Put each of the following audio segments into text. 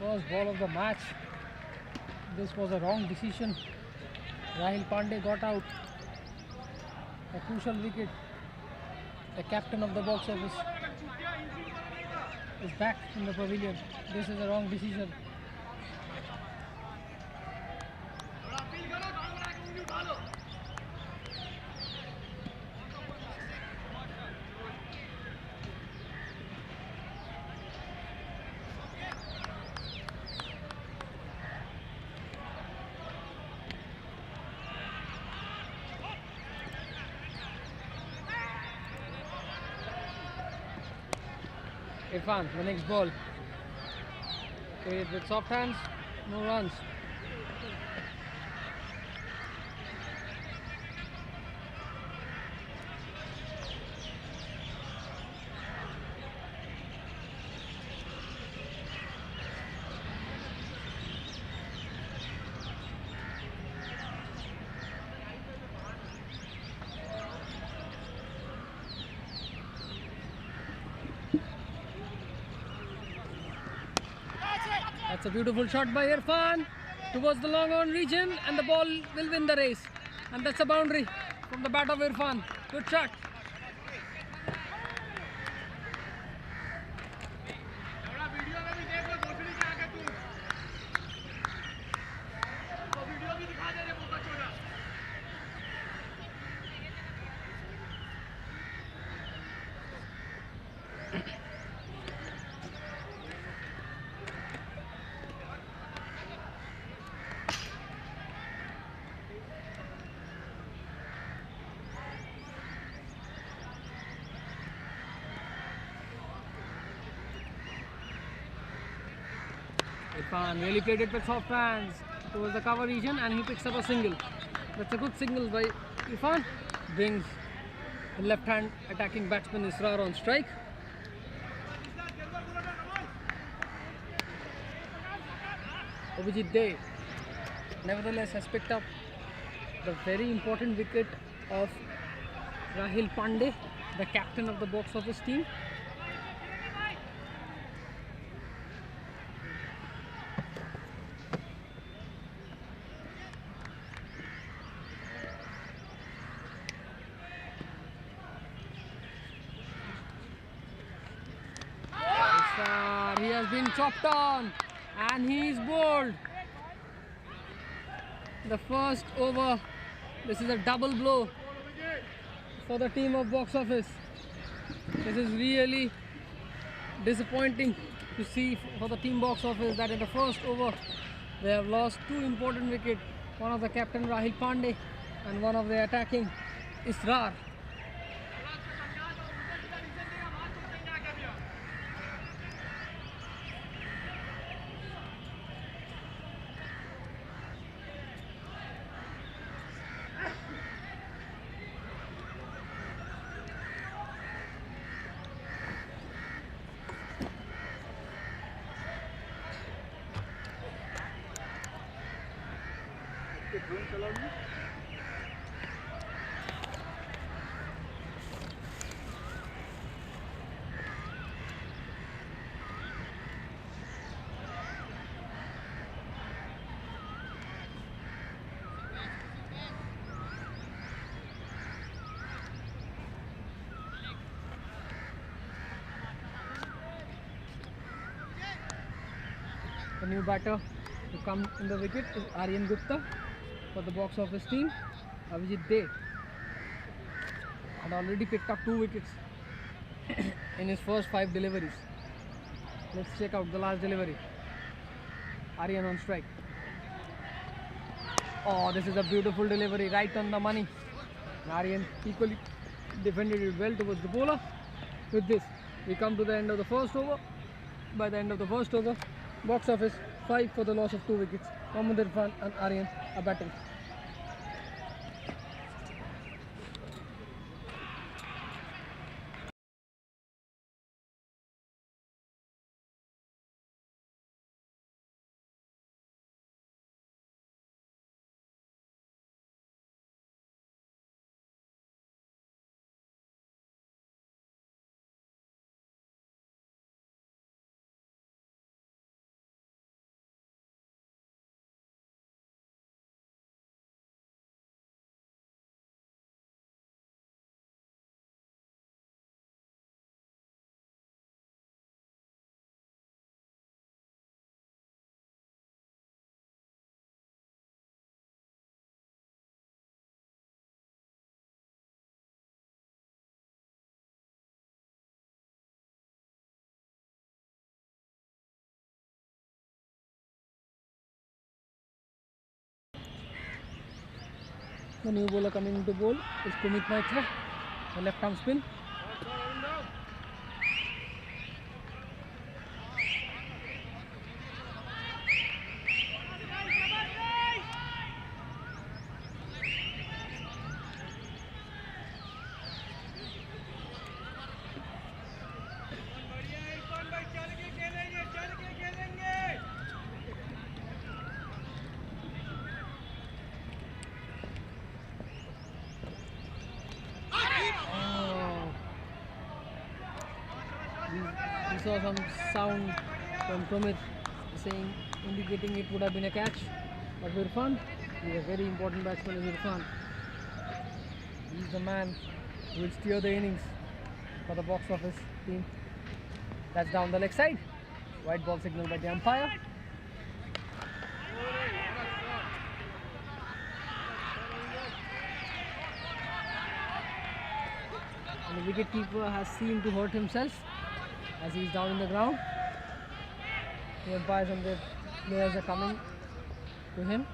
First ball of the match. This was a wrong decision. Rahil Pandey got out. A crucial wicket. The captain of the box office is back in the pavilion. This is a wrong decision. Irfan, the next ball. Played with soft hands, no runs. That's a beautiful shot by Irfan towards the long on region, and the ball will win the race. And that's a boundary from the bat of Irfan. Good shot. Irfan really played it with soft hands towards the cover region, and he picks up a single. That's a good signal by Irfan. Brings the left hand attacking batsman Israr on strike. Abhijit Dey nevertheless has picked up the very important wicket of Rahil Pandey, the captain of the box office team. He has been chopped on and he is bowled. The first over. This is a double blow for the team of box office. This is really disappointing to see for the team box office that in the first over they have lost two important wickets. One of the captain Rahil Pandey and one of the attacking Israr. The new batter to come in the wicket is Aryan Gupta for the box office team. Abhijit Dey had already picked up 2 wickets in his first 5 deliveries. Let's check out the last delivery. Aryan on strike. Oh, this is a beautiful delivery, right on the money. Aryan equally defended it well towards the bowler. With this, we come to the end of the first over. By the end of the first over, box office 5 for the loss of 2 wickets. Mohammad Irfan and Aryan are batting. The new bowler coming into bowl is Kumit Maitra, the left arm spin. We saw some sound from Promit saying, indicating it would have been a catch. But Irfan, he is a very important batsman, is Irfan. He is the man who will steer the innings for the box office team. That's down the leg side. White ball signal by the umpire. And the wicketkeeper has seemed to hurt himself as he is down in the ground. The umpires and the players are coming to him.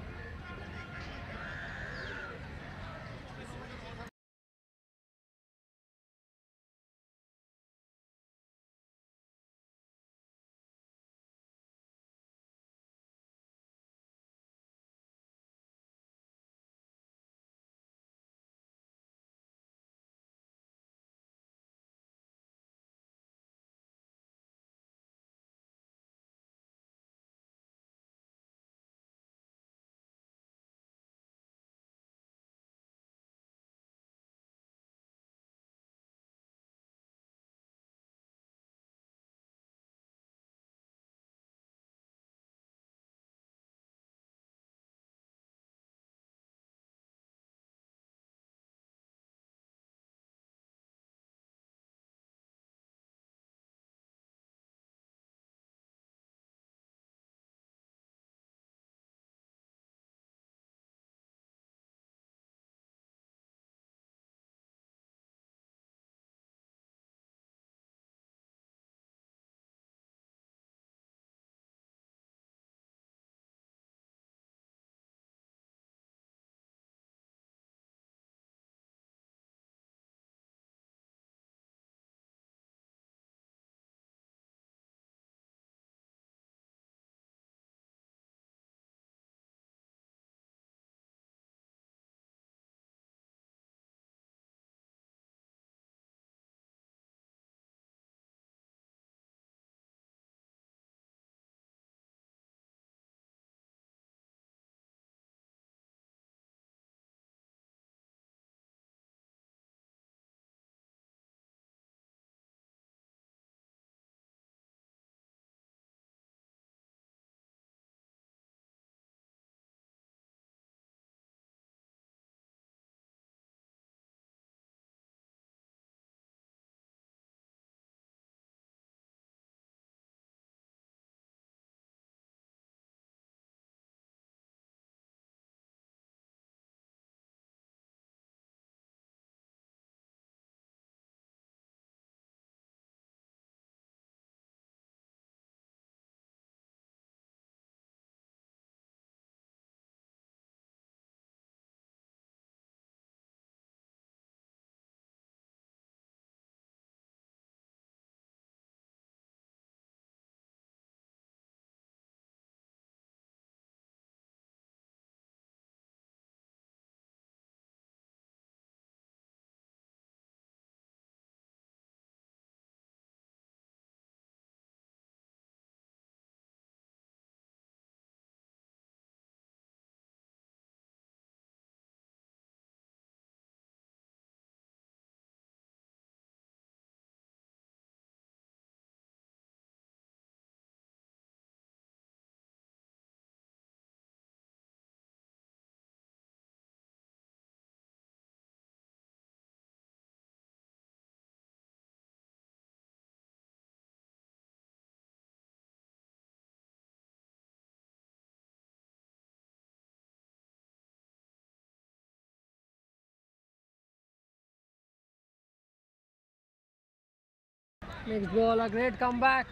Next ball, a great comeback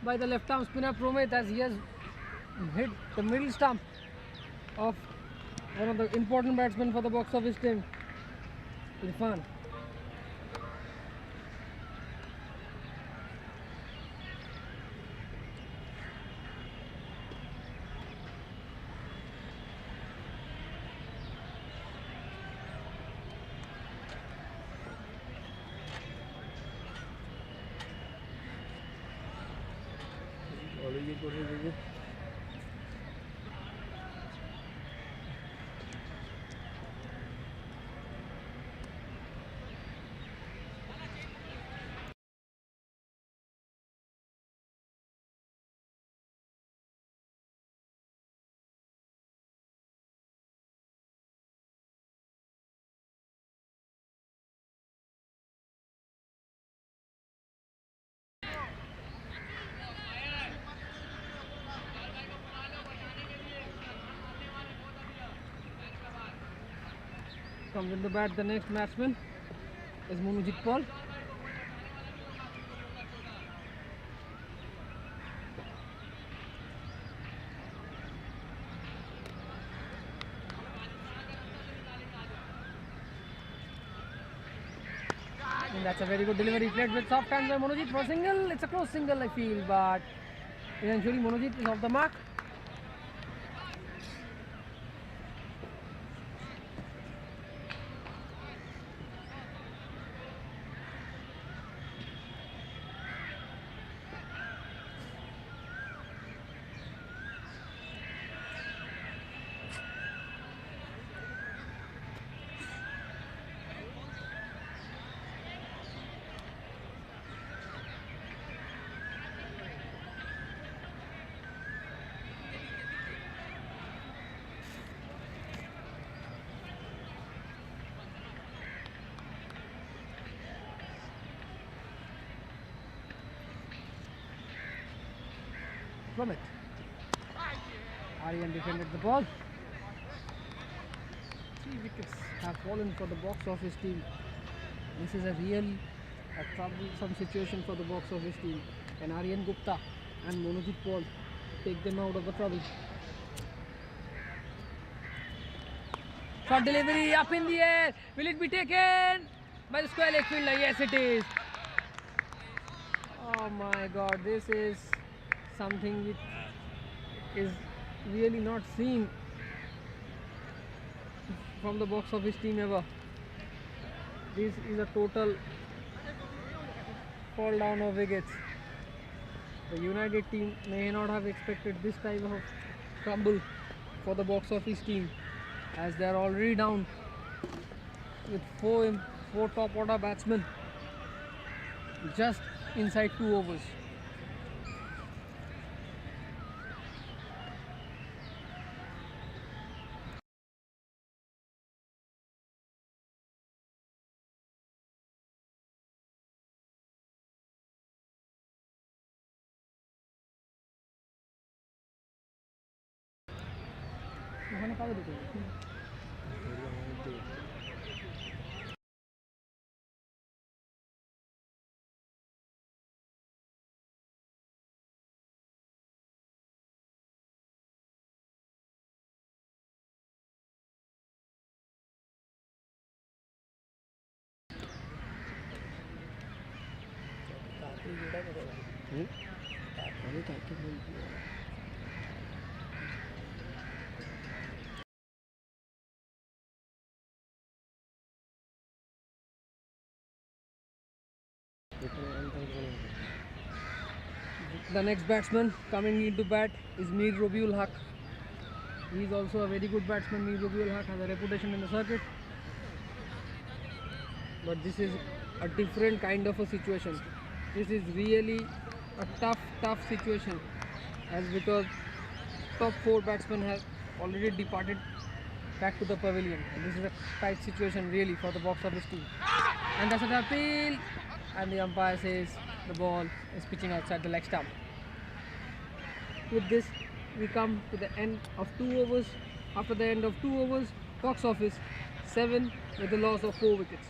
by the left arm spinner Promit as he has hit the middle stump of one of the important batsmen for the box office team, Irfan. Comes in the bat, the next batsman is Munojit Paul. And that's a very good delivery, played with soft hands by Monojit for a single. It's a close single, I feel, but eventually Monojit is off the mark. From it, Aryan defended the ball. 3 wickets have fallen for the box office team. This is a troublesome situation for the box office team, and Aryan Gupta and Monojit Paul take them out of the trouble. Shot delivery up in the air. Will it be taken by the square leg fielder? Yes, it is. Oh my God, this is something which is really not seen from the box office team ever. This is a total fall down of wickets. The United team may not have expected this type of crumble for the box office team, as they are already down with four top order batsmen just inside 2 overs. The next batsman coming into bat is Mir Robiul Haq. He is also a very good batsman. Mir Robiul Haq has a reputation in the circuit, but this is a different kind of a situation. This is really a tough situation, as because top 4 batsmen have already departed back to the pavilion. And this is a tight situation really for the box office team. And that's an appeal, and the umpire says the ball is pitching outside the leg stump. With this, we come to the end of 2 overs. After the end of 2 overs, box office 7 with a loss of 4 wickets.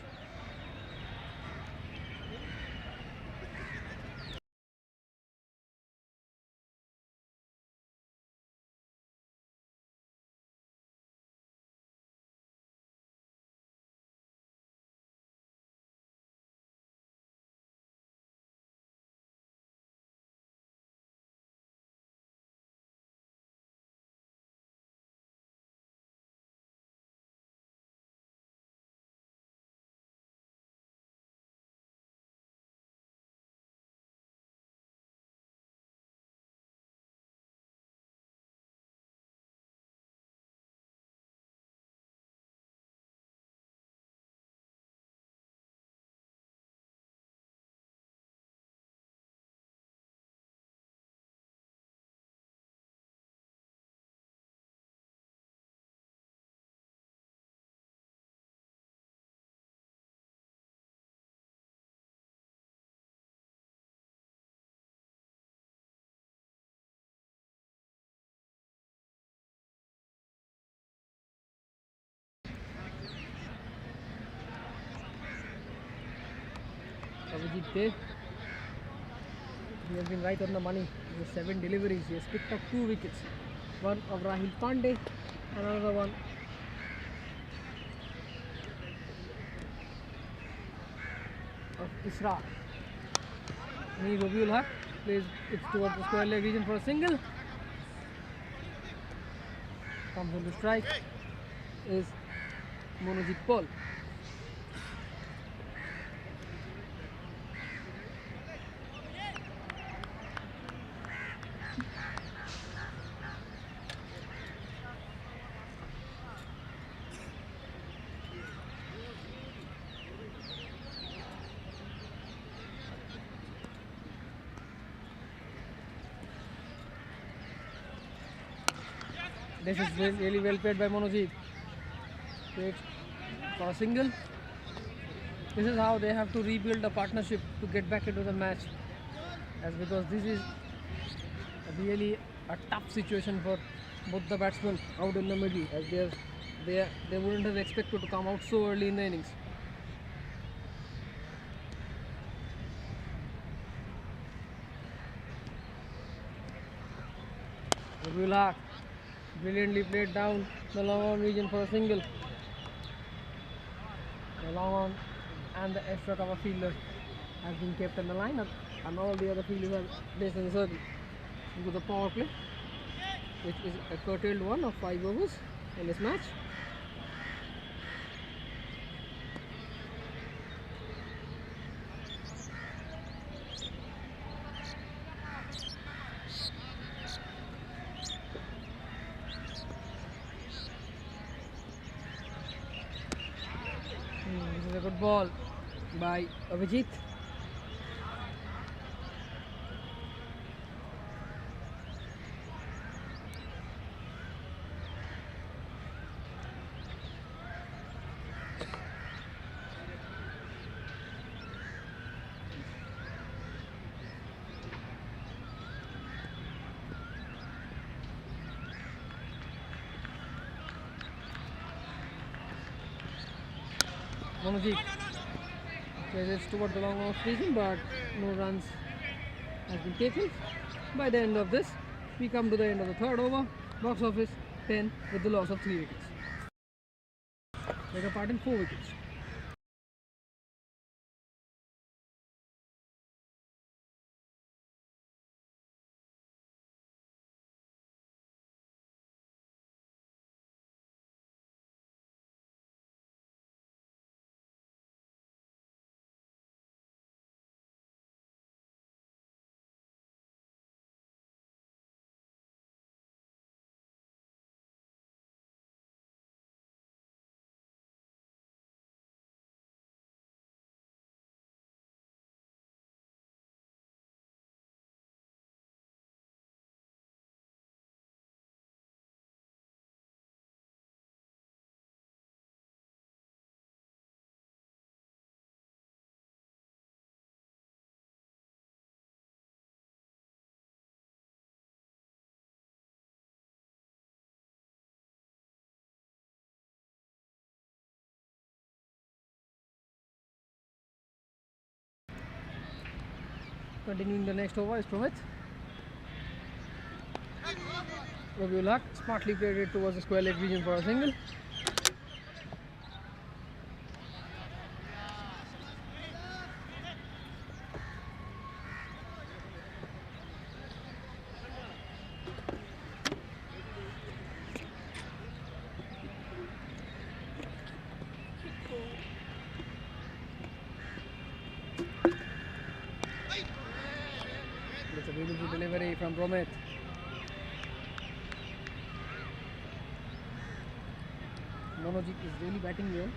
Okay, he has been right on the money with 7 deliveries. He has picked up 2 wickets. One of Rahul Pandey and another one of Isra. Ni Rabiul Haq plays it towards the square leg region for a single. Comes on to strike is Monojit Paul. This is really well played by Monojit. Played for a single. This is how they have to rebuild a partnership to get back into the match. As because this is really a tough situation for both the batsmen out in the middle, as they wouldn't have expected to come out so early in the innings. Rabiul Haq brilliantly played down the long on region for a single. The long on and the extra cover fielder has been kept in the lineup, and all the other fielders are placed in the circle. Into the power play, which is a curtailed one of 5 overs in this match. This is a good ball by Abhijit. Monojit plays towards the long off region, but no runs has been taken. By the end of this, we come to the end of the 3rd over. Box office 10 with the loss of 3 wickets. Beg your pardon, 4 wickets. Continuing the next over is Pramit. Rabiul Haq smartly played it towards the square leg region for a single. It's a beautiful delivery from Pramit. Monojit is really batting well,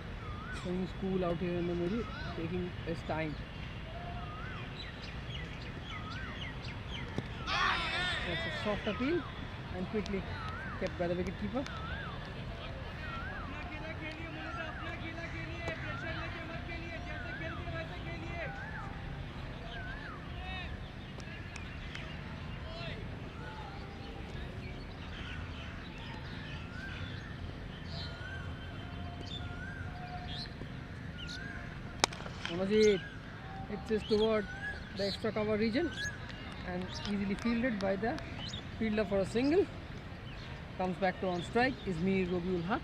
showing his cool out here in the middle, taking his time. That's a soft appeal and quickly kept by the wicketkeeper. Monojit pitches toward the extra cover region and easily fielded by the fielder for a single. Comes back to on strike is Mir Robiul Haq.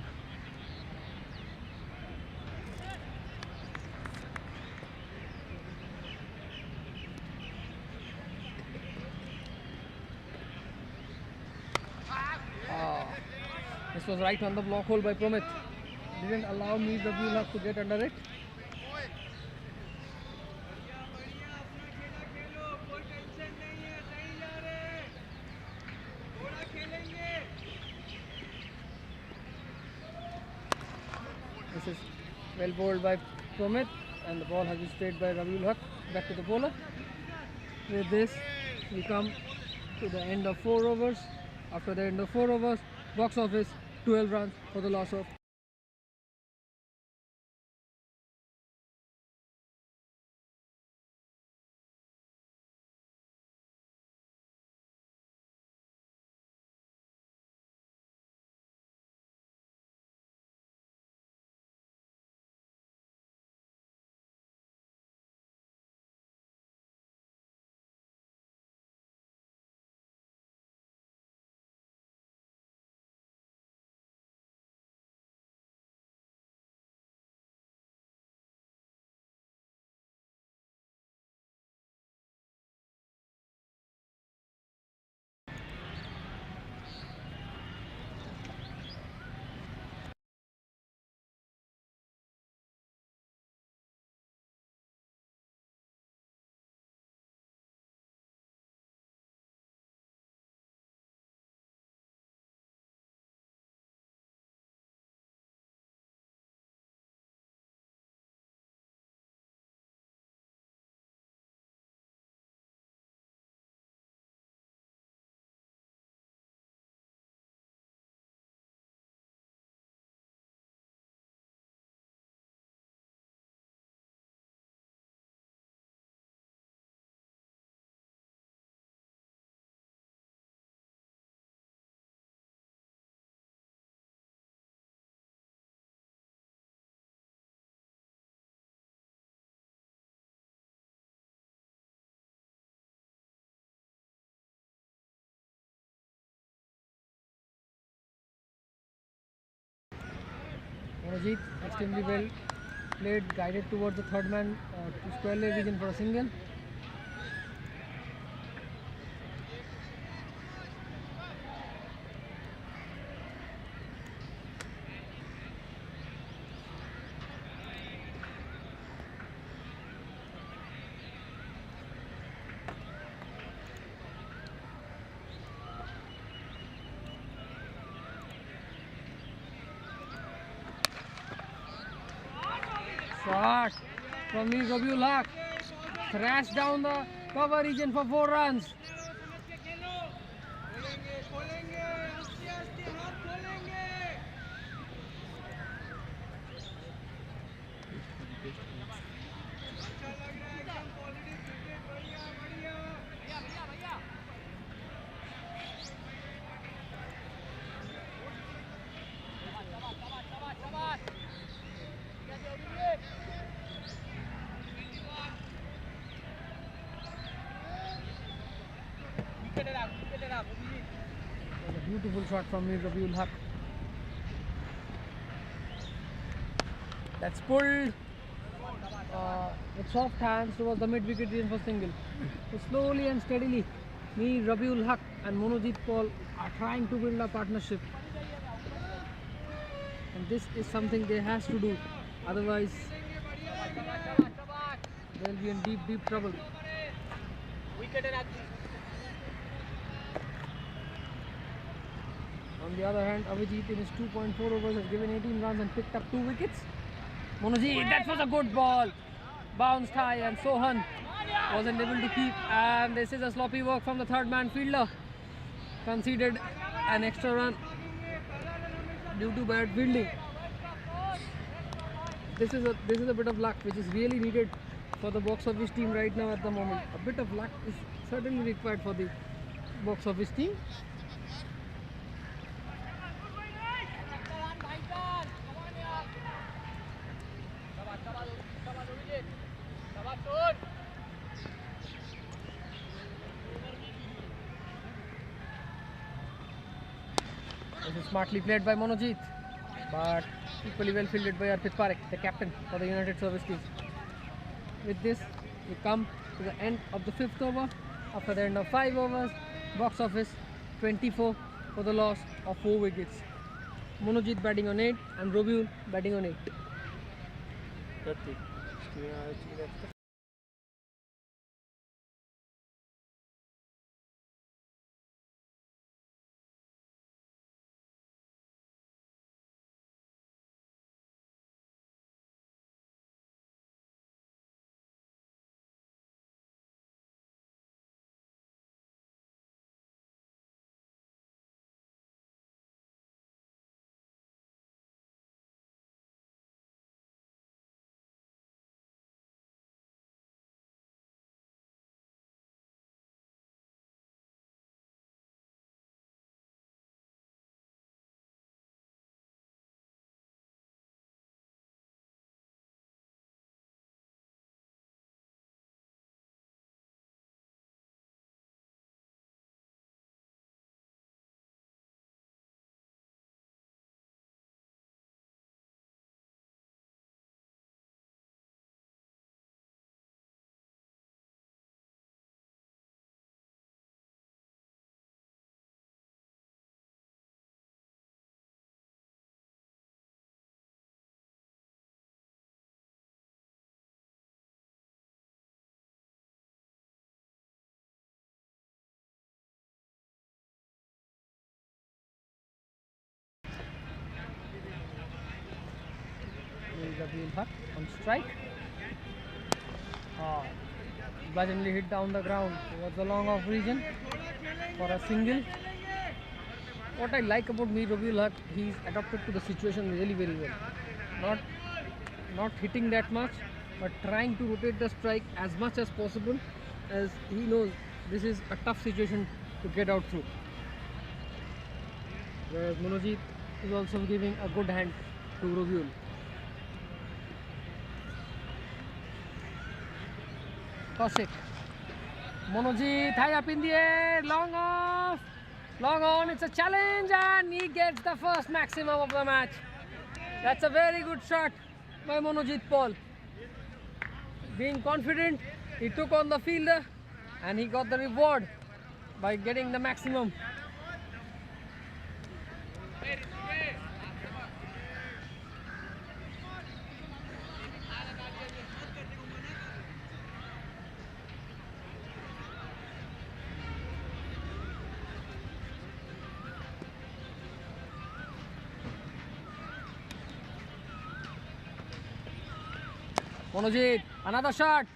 This was right on the block hole by Promit. Didn't allow Mir Robiul Haq to get under it. This is well bowled by Promit and the ball has been straight by Robiul Haq. Back to the bowler. With this, we come to the end of 4 overs. After the end of 4 overs, box office 12 runs for the loss of. Manojit extremely well played, guided towards the third man to square leg region for a single. Shot from Mir Robiul Haq. Thrashed down the cover region for 4 runs. A beautiful shot from Mir Robiul Haq. That's pulled with soft hands towards the mid-wicket region for single. So slowly and steadily, Mir Robiul Haq and Manojit Paul are trying to build a partnership. And this is something they has to do. Otherwise, they'll be in deep trouble. On the other hand, Avijit in his 2.4 overs has given 18 runs and picked up 2 wickets. Manojit, that was a good ball. Bounced high and Sohan wasn't able to keep. And this is a sloppy work from the third man fielder. Conceded an extra run due to bad fielding. This is a bit of luck which is really needed for the box office team right now at the moment. A bit of luck is certainly required for the box office team. This is smartly played by Monojit, but equally well fielded by Arpit Parekh, the captain for the United Service Team. With this, we come to the end of the 5th over. After the end of 5 overs, box office 24 for the loss of 4 wickets. Monojit batting on 8 and Robiul batting on 8. Robiul Haq on strike. Bludgeonly hit down the ground towards the long off region for a single. What I like about Robiul Haq, he's adapted to the situation really very well. Not hitting that much, but trying to rotate the strike as much as possible, as he knows this is a tough situation to get out through. Whereas Monojit is also giving a good hand to Robiul. Kaushik. Monojit high up in the air, long off, long on, it's a challenge and he gets the first maximum of the match. That's a very good shot by Monojit Paul. Being confident, he took on the fielder and he got the reward by getting the maximum. Monojit, another shot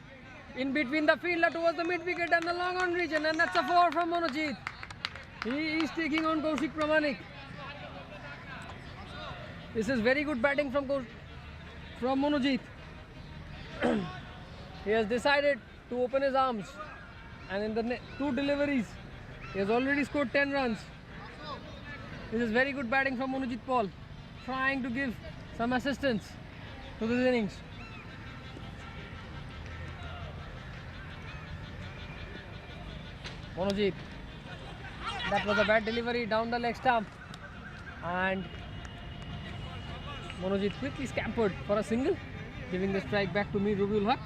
in between the fielder towards the mid wicket and the long on region, and that's a 4 from Monojit. He is taking on Kaushik Pramanik. This is very good batting from Monojit. He has decided to open his arms, and in the 2 deliveries, he has already scored 10 runs. This is very good batting from Monojit Paul, trying to give some assistance to this innings. Monojit, that was a bad delivery down the leg stump, and Monojit quickly scampered for a single, giving the strike back to Robiul Haq.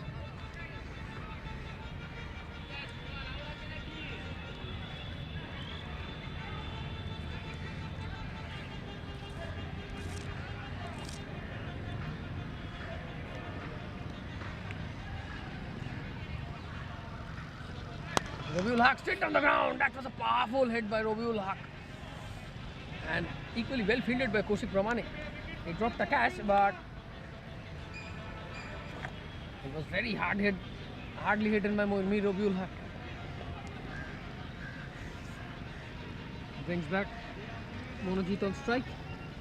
Robiul Haq straight on the ground. That was a powerful hit by Robiul Haq, and equally well fielded by Kaushik Pramanik. He dropped the catch, but it was very hardly hidden by Robiul Haq. Brings back Monojit on strike.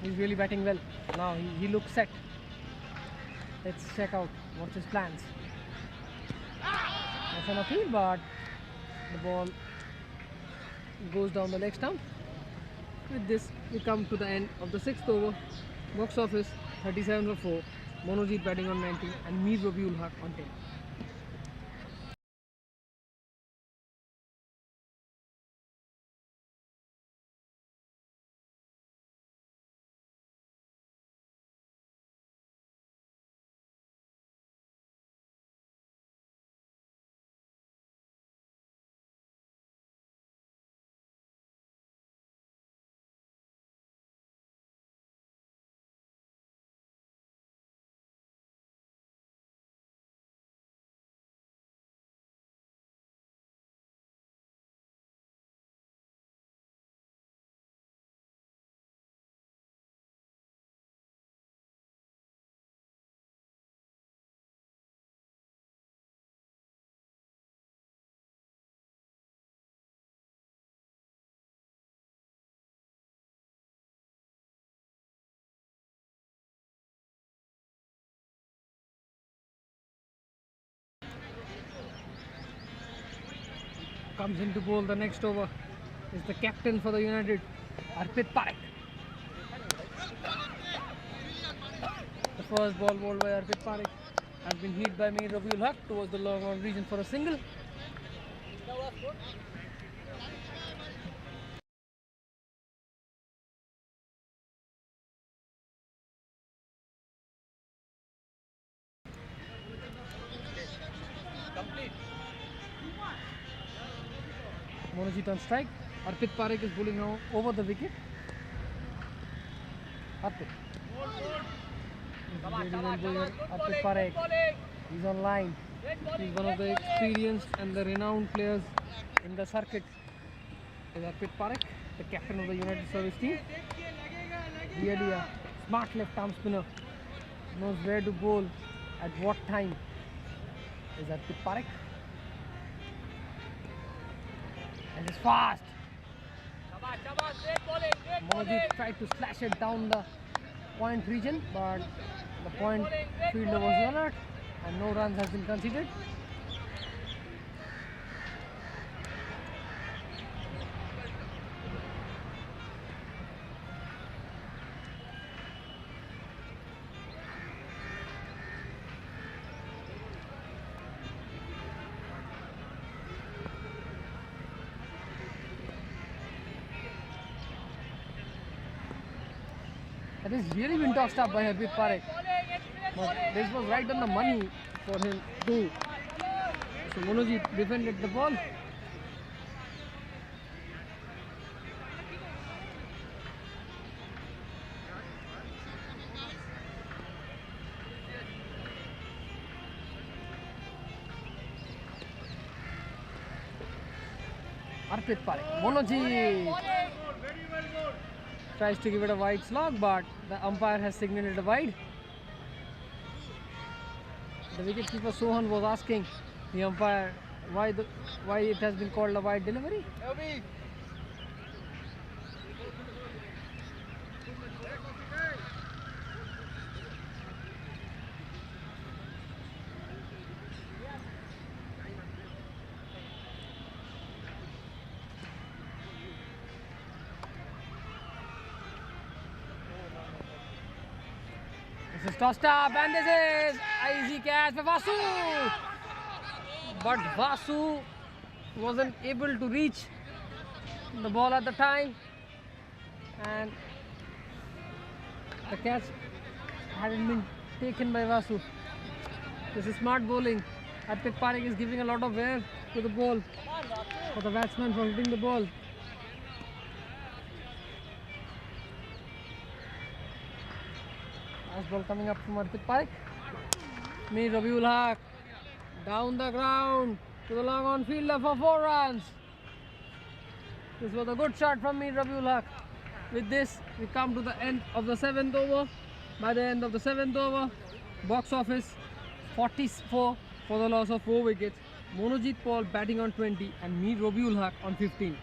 He's really batting well. Now he looks set. Let's check out what's his plans. That's an appeal, but the ball goes down the leg stump. With this, we come to the end of the 6th over. Box office 37 for 4. Monojit batting on 19 and Robiul Haq on 10. comes into bowl the next over. Is the captain for the United, Arpit Parekh. The first ball bowled by Arpit Parekh has been hit by Mir Rabiul Haq towards the long on region for a single. Monojit on strike. Arpit Parekh is bowling now over the wicket. Arpit. Arpit Parekh. He's on line. He's one of the experienced and the renowned players in the circuit. Is Arpit Parekh, the captain of the United Service team. Really a smart left arm spinner. Knows where to bowl at what time. Is Arpit Parekh. And it's fast. Monojit tried to slash it down the point region, but the point fielder was alert and no runs has been conceded. That has really been tossed up by Arpit Parekh. But this was right on the money for him too. So Monojit defended the ball. Arpit Parekh. Monojit tries to give it a wide slog, but the umpire has signaled it a wide. The wicketkeeper Sohan was asking the umpire why it has been called a wide delivery. This is tossed up and this is easy catch for Vasu. But Vasu wasn't able to reach the ball at the time and the catch hadn't been taken by Vasu. This is smart bowling. Arpit Parekh is giving a lot of air to the ball for the batsman for hitting the ball. Last ball coming up from Arpit Parekh. Mir Rabiul Haq down the ground to the long on fielder for 4 runs. This was a good shot from Mir Rabiul Haq. With this, we come to the end of the 7th over. By the end of the 7th over, box office 44 for the loss of 4 wickets. Monojit Paul batting on 20 and Mir Rabiul Haq on 15.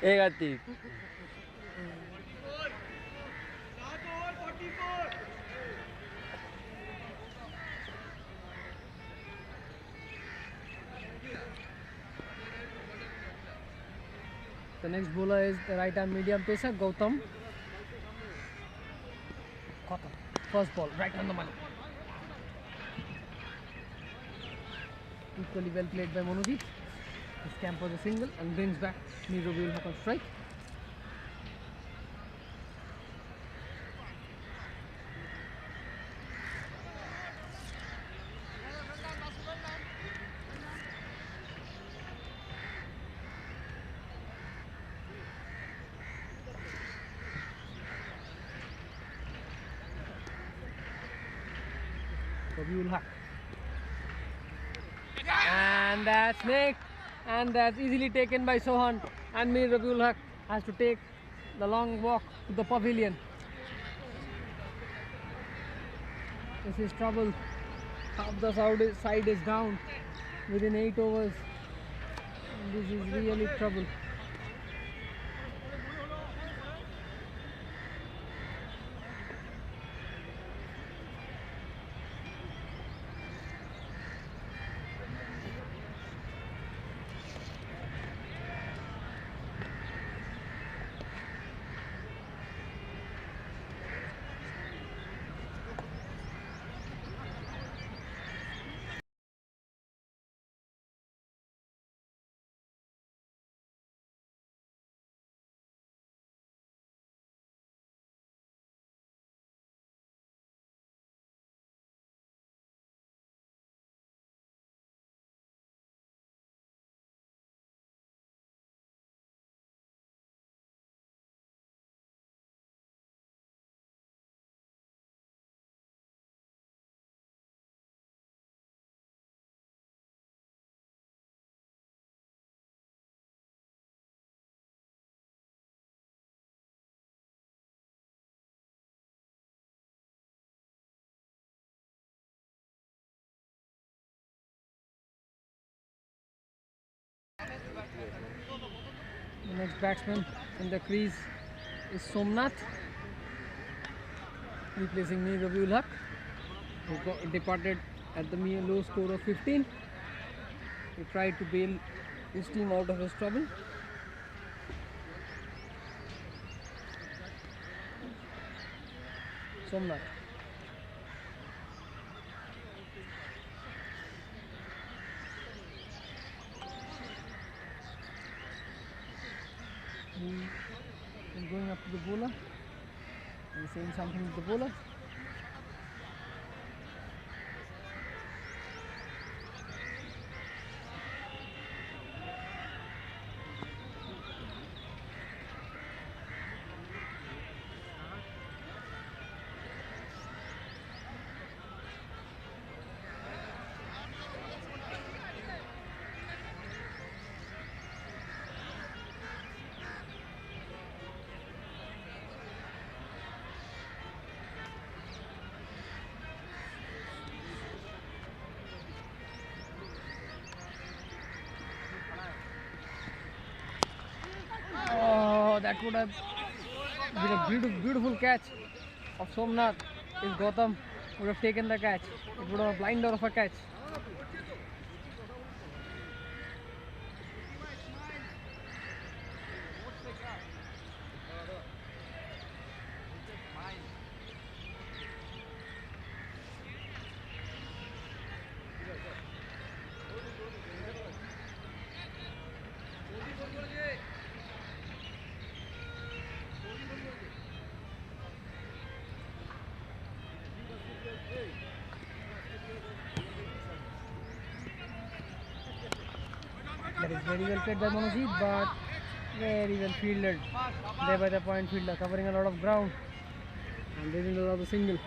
Negative. The next bowler is the right arm medium pacer Gautam. First ball right on the money. Equally well played by Monojit. He scampers a single and brings back Mir Rabiul Haq on strike. Rabiul Haq. And that's nicked. And that's easily taken by Sohan. And Mir Rabiul Haq has to take the long walk to the pavilion. This is trouble. Half the side is down within 8 overs. And this is really trouble. The next batsman in the crease is Somnath, replacing Mir Rabiul Haq, who departed at the mere low score of 15. He tried to bail his team out of his trouble. Somnath. He is going up to the bowler and saying something to the bowler. Oh, that would have been a beautiful catch of Somnath. If Gautam would have taken the catch, it would have a blinder of a catch. That is very well played by Manojit, but very well fielded there by the point fielder, covering a lot of ground and didn't allow the single.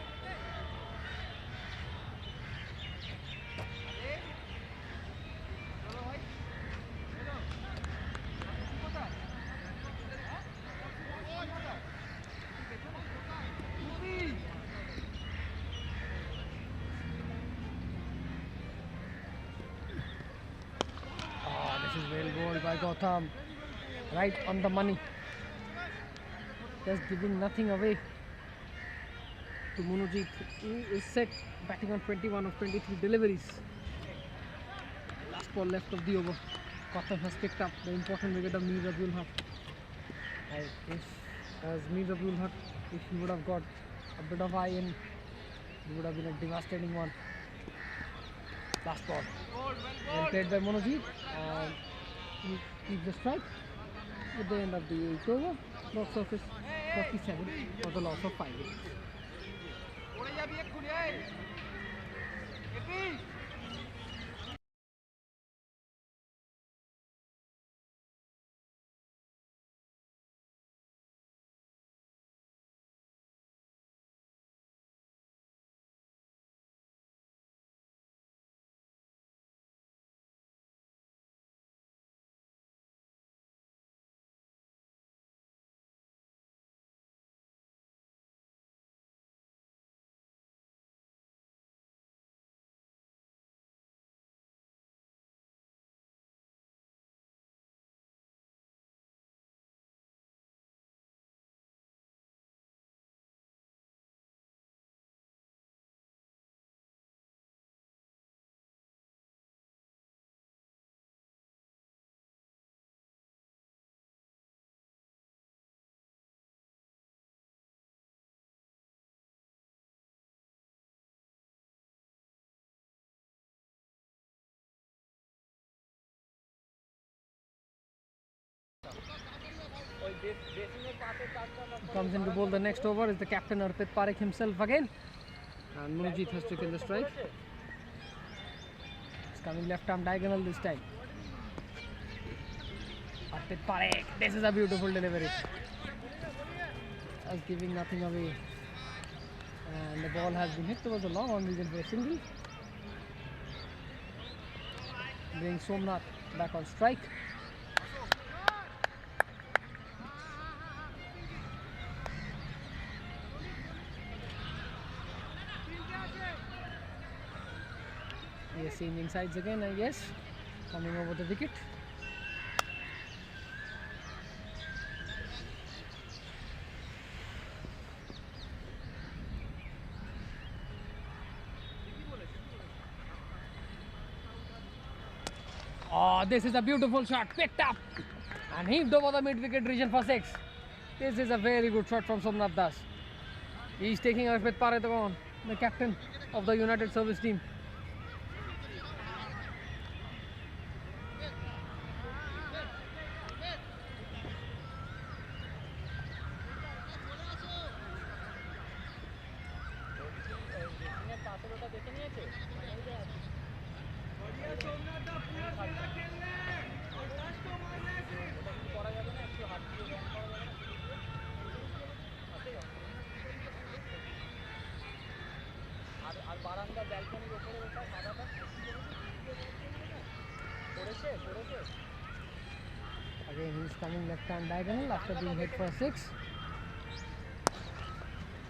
This is well bowled by Gautam, right on the money, just giving nothing away to Manojit, who is set batting on 21 of 23 deliveries. Last ball left of the over. Gautam has picked up the important wicket of Mir Rabiul Haq. As Mir Rabiul Haq, if he would have got a bit of eye in, it would have been a devastating one. Last ball. Well played by Manojit, and he keeps the strike. At the end of the 8th over, box office 47 for the loss of 5 wickets. Comes in to bowl the next over is the captain Arpit Parekh himself again. And Munjit has taken the strike. It's coming left arm diagonal this time. Arpit Parekh, this is a beautiful delivery. Just giving nothing away. And the ball has been hit towards the long on region for a single. Bring Somnath back on strike. Yes, changing sides again, I guess. Coming over the wicket. Oh, this is a beautiful shot, picked up and heaved over the mid-wicket region for 6. This is a very good shot from Somnath Das. He is taking Arpit Parekh on, the captain of the United Service team. Again, he's coming left hand diagonal after being hit for 6.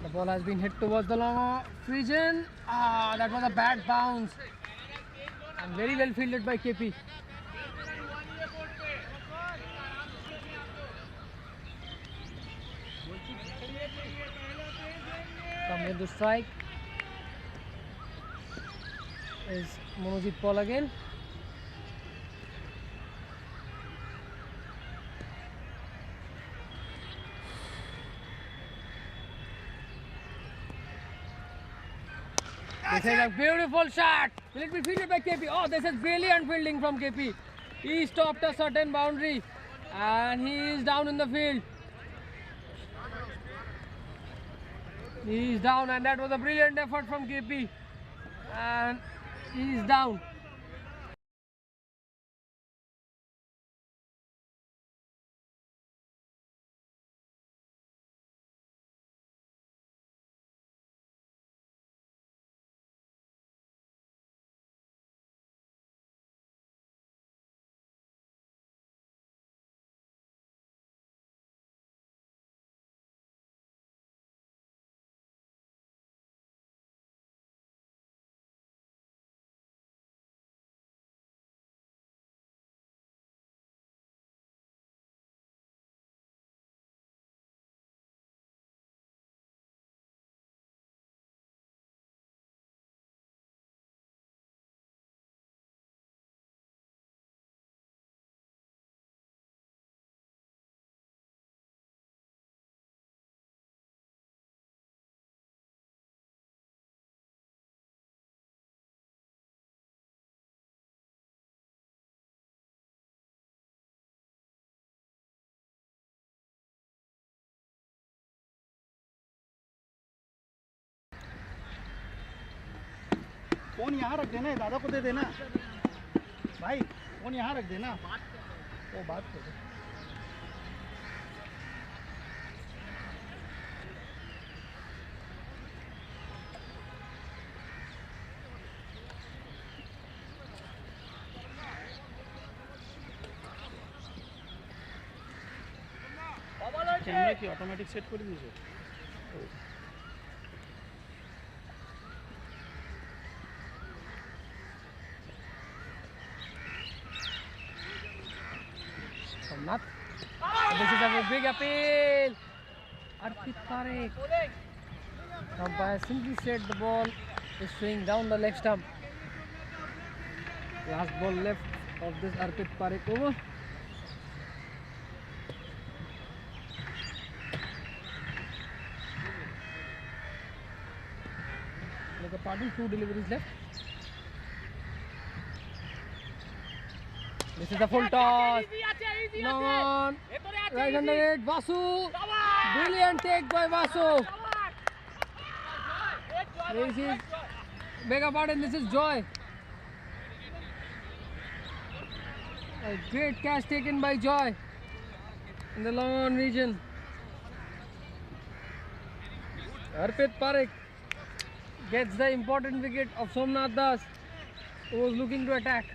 The ball has been hit towards the long off region. Ah, that was a bad bounce. And very well fielded by KP. Come with the strike is Manojit Paul again. This is a beautiful shot. Will it be fielded by KP? Oh, this is brilliant fielding from KP. He stopped a certain boundary and he is down in the field. He is down and that was a brilliant effort from KP. And he is down. Phone यहाँ रख देना, दादा को दे देना भाई, phone यहाँ रख देना, वो बात करो। कैमरा की ऑटोमेटिक सेट कर दीजिए। Somnath. This is a big appeal. Arpit Parekh. Umpire simply said the ball is swinging down the leg stump. Last ball left of this Arpit Parekh over. Like a party, 2 deliveries left. This is the full toss. Long on. Right under it. Vasu. Brilliant take by Vasu. This is, beg your pardon, this is Joy. A great catch taken by Joy in the long on region. Arpit Parekh gets the important wicket of Somnath Das, who was looking to attack.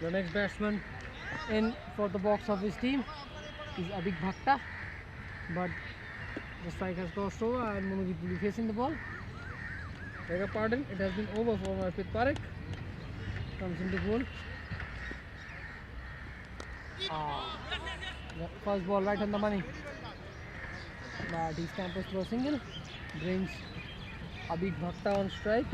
The next batsman in for the box office team is Abhik Bhakta, but the strike has crossed over and Manojit will be facing the ball. Beg your pardon, it has been over for Arpit Parekh. Comes into goal. The first ball right on the money. But he scampers through a single, brings Abhik Bhakta on strike.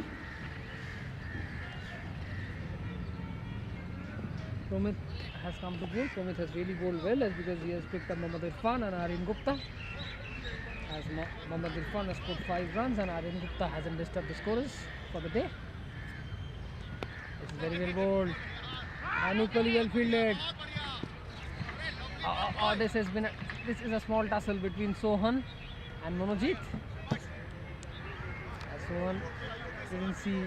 Promit has come to goal. Promit has really bowled well as because he has picked up Mohammad Irfan and Aryan Gupta. As Mohammad Irfan has scored 5 runs and Aryan Gupta hasn't disturbed the scorers for the day. This is very well bowled and equally well fielded. This is a small tussle between Sohan and Manojit. As Sohan didn't see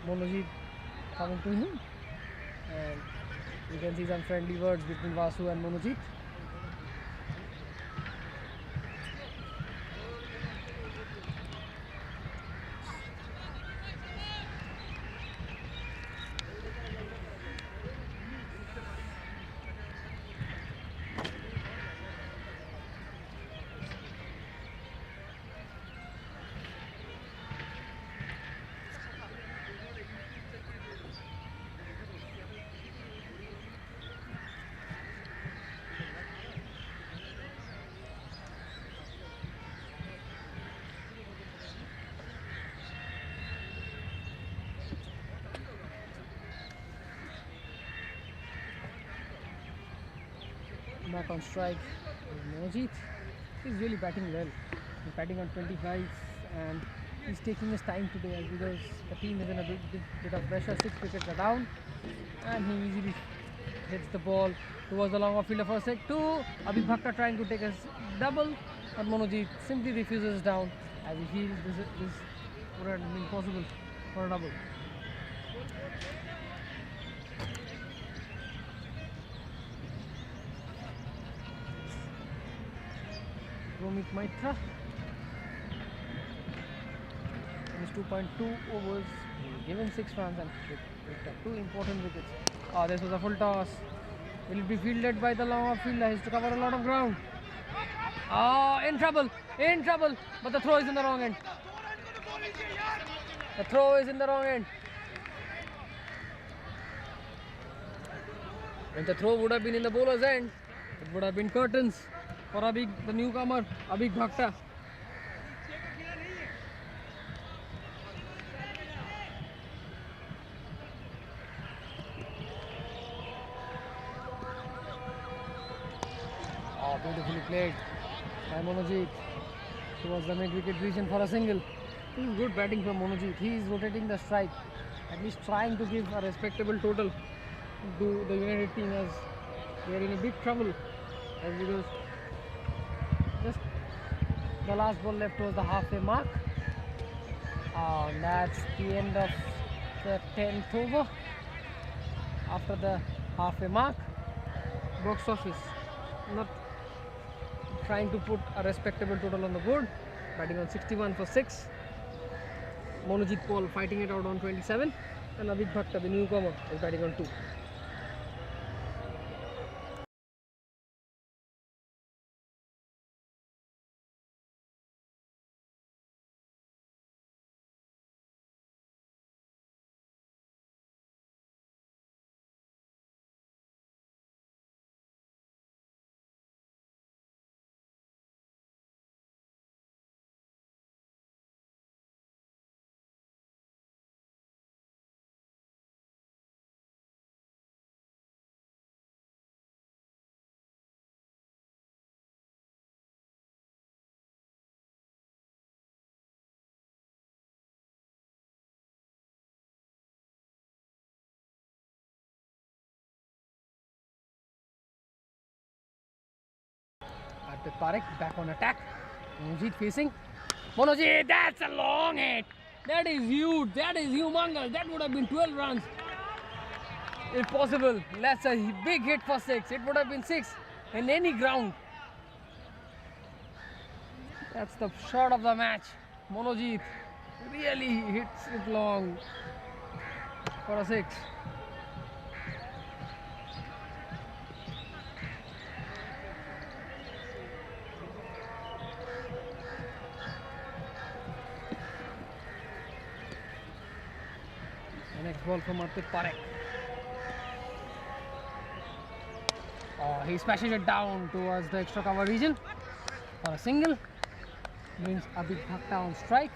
Manojit coming to him, and you can see some friendly words between Vasu and Manojit. Back on strike is Manojit. He's really batting well. He's batting on 25 and he's taking his time today because the team is in a bit of pressure. 6 wickets are down and he easily hits the ball towards the long off fielder for a sec. 2. Abhik Bhakta trying to take a double, but Manojit simply refuses down as he feels this would have been possible for a double. Romit Maitra in his 2.2 overs, given 6 runs and picked up 2 important wickets. This was a full toss. Will it be fielded by the long off fielder? He has to cover a lot of ground. In trouble, but the throw is in the wrong end. The throw is in the wrong end. When the throw would have been in the bowler's end, it would have been curtains for Abhik, the newcomer, Abhik Bhakta. Beautifully played by Manojit towards the mid-wicket region for a single. This is good batting from Manojit. He is rotating the strike, at least trying to give a respectable total to the United team as they are in a big trouble as because just the last ball left was the halfway mark. And that's the end of the 10th over after the halfway mark. Box office not trying to put a respectable total on the board, batting on 61 for 6. Monojit Paul fighting it out on 27, and Abhik Bhatta, the newcomer, is batting on 2. Hardik Parekh back on attack. Monojit facing. Monojit, that's a long hit. That is huge. That is humongous. That would have been 12 runs. If possible. That's a big hit for 6. It would have been 6 in any ground. That's the shot of the match. Monojit really hits it long for a 6. The next ball from Hardik Parekh. He smashes it down towards the extra cover region for a single. Brings Abhik Bhatta on strike.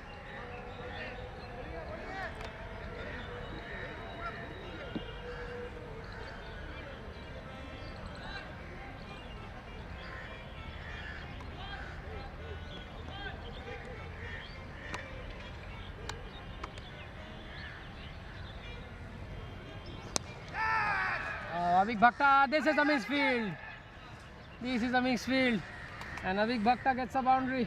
Abhik Bhatta, this is a misfield. This is a misfield. And Abhik Bhatta gets a boundary.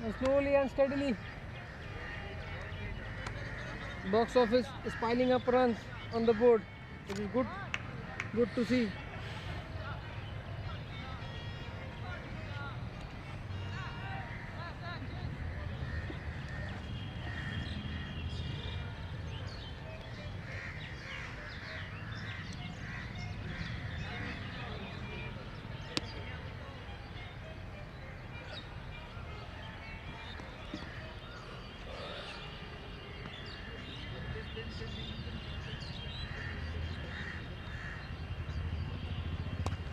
Now slowly and steadily, box office is piling up runs on the board. It is good to see.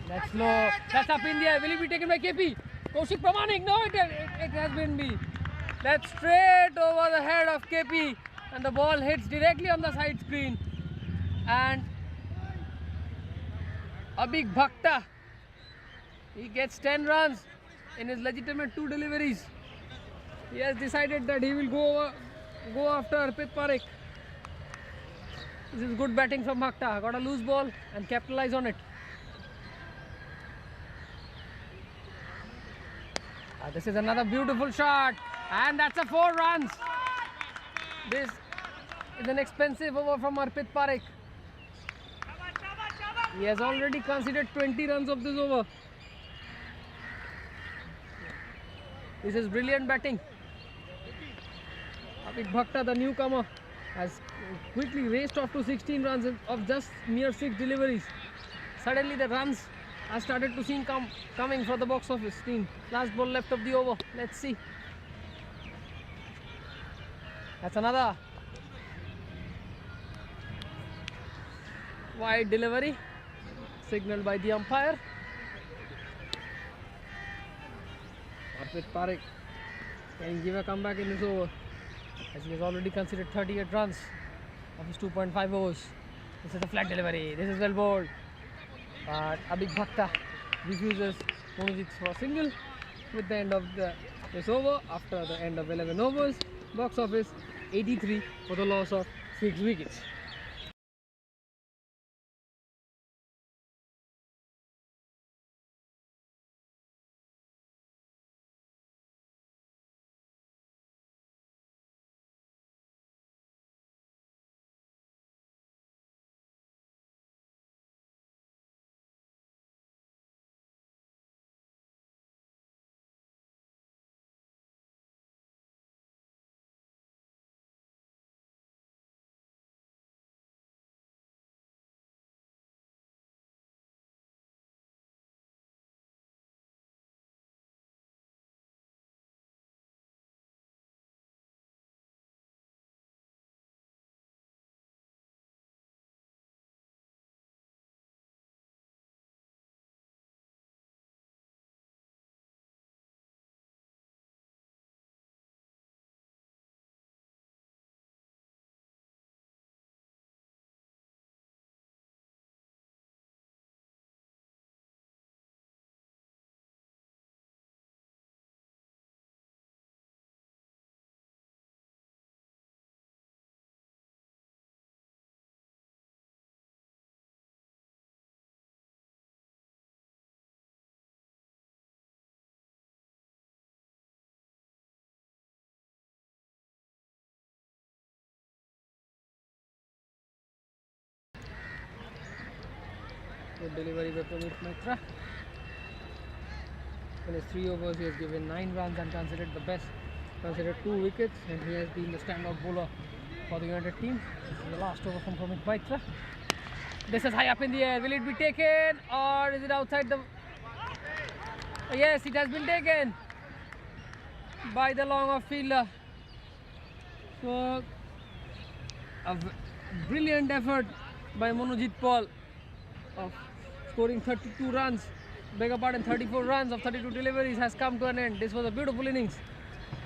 That's low. That's up in the air. Will it be taken by KP? Kaushik Pramanik. No, it has been B. That's straight over the head of KP. And the ball hits directly on the side screen. And Abhik Bhatta, he gets 10 runs in his legitimate 2 deliveries. He has decided that he will go after Hardik Parekh. This is good batting from Bhatta. Got a loose ball and capitalize on it. This is another beautiful shot, and that's a 4 runs. This is an expensive over from Hardik Parekh. He has already considered 20 runs of this over. This is brilliant batting. Abhik Bhatta, the newcomer, has quickly raced off to 16 runs of just mere 6 deliveries. Suddenly the runs I started to see coming for the box office team. Last ball left of the over. Let's see. That's another wide delivery signaled by the umpire. Hardik Parekh can he give a comeback in this over, as he has already considered 38 runs of his 2.5 overs. This is a flat delivery. This is well bowled. But Abhik Bhatta refuses Monojit for a single with the end of this over. After the end of 11 overs, box office 83 for the loss of 6 wickets. Good delivery by Pramit Mitra. In his 3 overs, he has given 9 runs and considered 2 wickets, and he has been the standout bowler for the United team. This is the last over from Pramit Mitra. This is high up in the air. Will it be taken or is it outside the... Yes, it has been taken by the long off fielder. So, a brilliant effort by Manojit Paul of scoring 32 runs, 34 runs of 32 deliveries has come to an end. This was a beautiful innings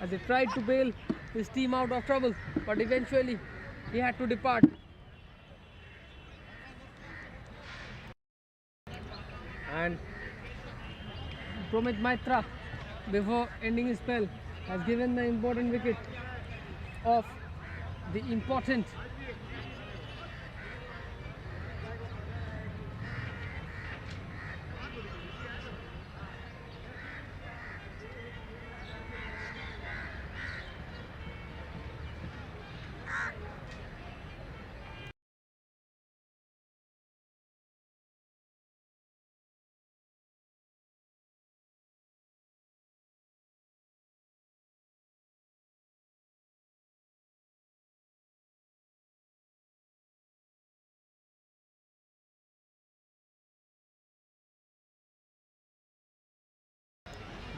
as he tried to bail his team out of trouble, but eventually he had to depart. And Pramit Mitra, before ending his spell, has given the important wicket of the important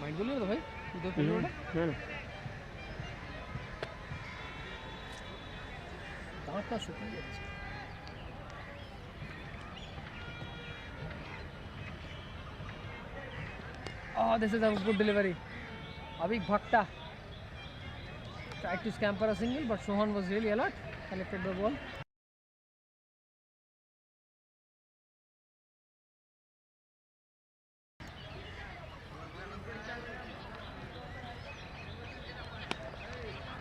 mind बोलिए तो भाई इधर पे load है ना दांत का शुक्रिया Oh, this is a good delivery. Abhik Bhakta tried to scamper a single, but Sohan was really alert, collected the ball.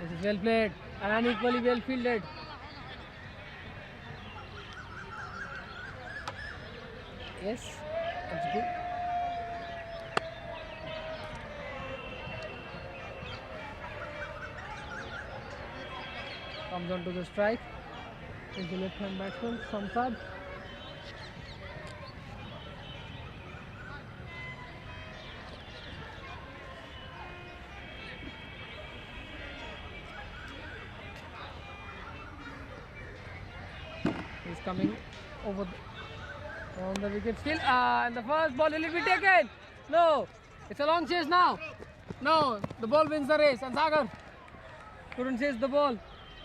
This is well played and equally well fielded. Yes, that's good. Comes on to the strike. Is the left-hand batsman Samsad. He's coming over on the wicket still. And the first ball, will it be taken? No, it's a long chase now. No, the ball wins the race, and Sagar couldn't chase the ball,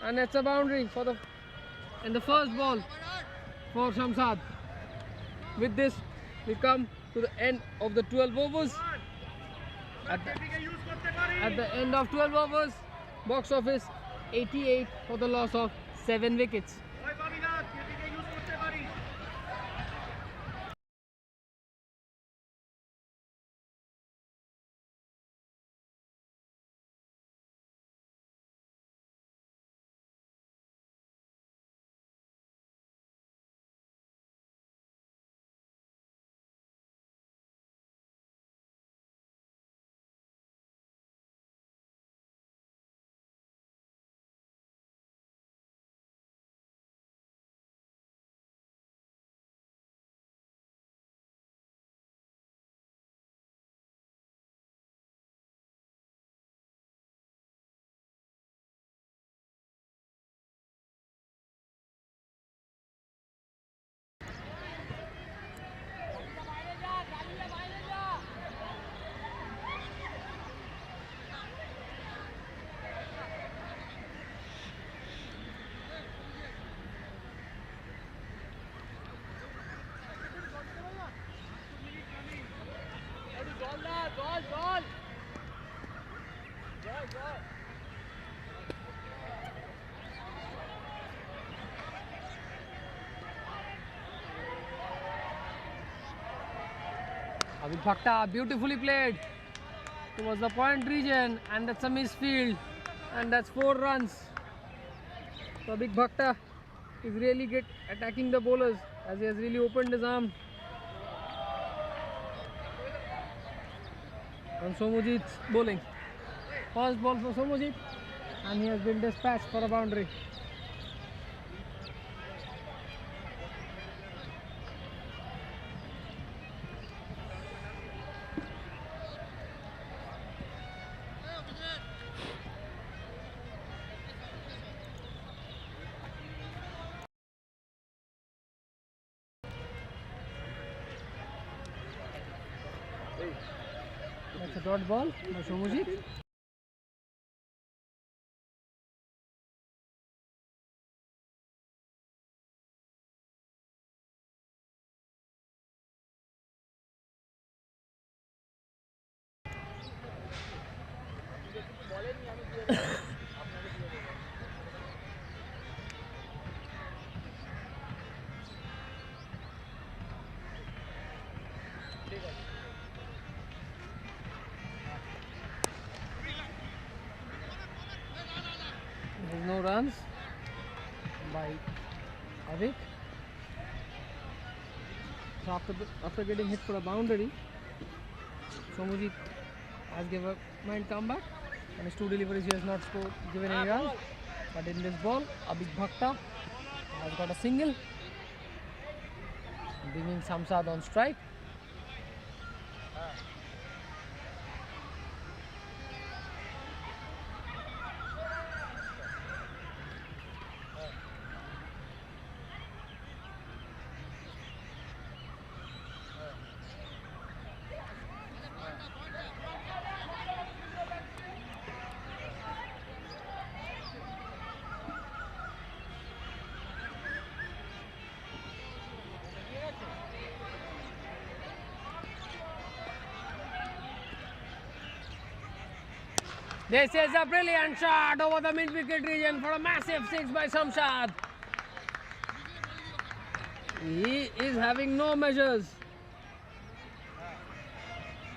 and it's a boundary for the first ball for Shamsad. With this, we come to the end of the 12 overs. At the end of 12 overs, box office 88 for the loss of 7 wickets. Abhik Bhakta beautifully played towards the point region, and that's a misfield, and that's 4 runs. So Abhik Bhakta is really attacking the bowlers as he has really opened his arm. And Somojit's bowling. First ball for Somojit, and he has been dispatched for a boundary. That's a dot ball by Somojit. There's no runs by Avik. So after getting hit for a boundary, Somojit has given a mind comeback, and his two deliveries he has not scored, given any runs. But in this ball, Abhik Bhakta has got a single, bringing Samsad on strike. This is a brilliant shot over the mid-wicket region for a massive six by Samsad. He is having no measures.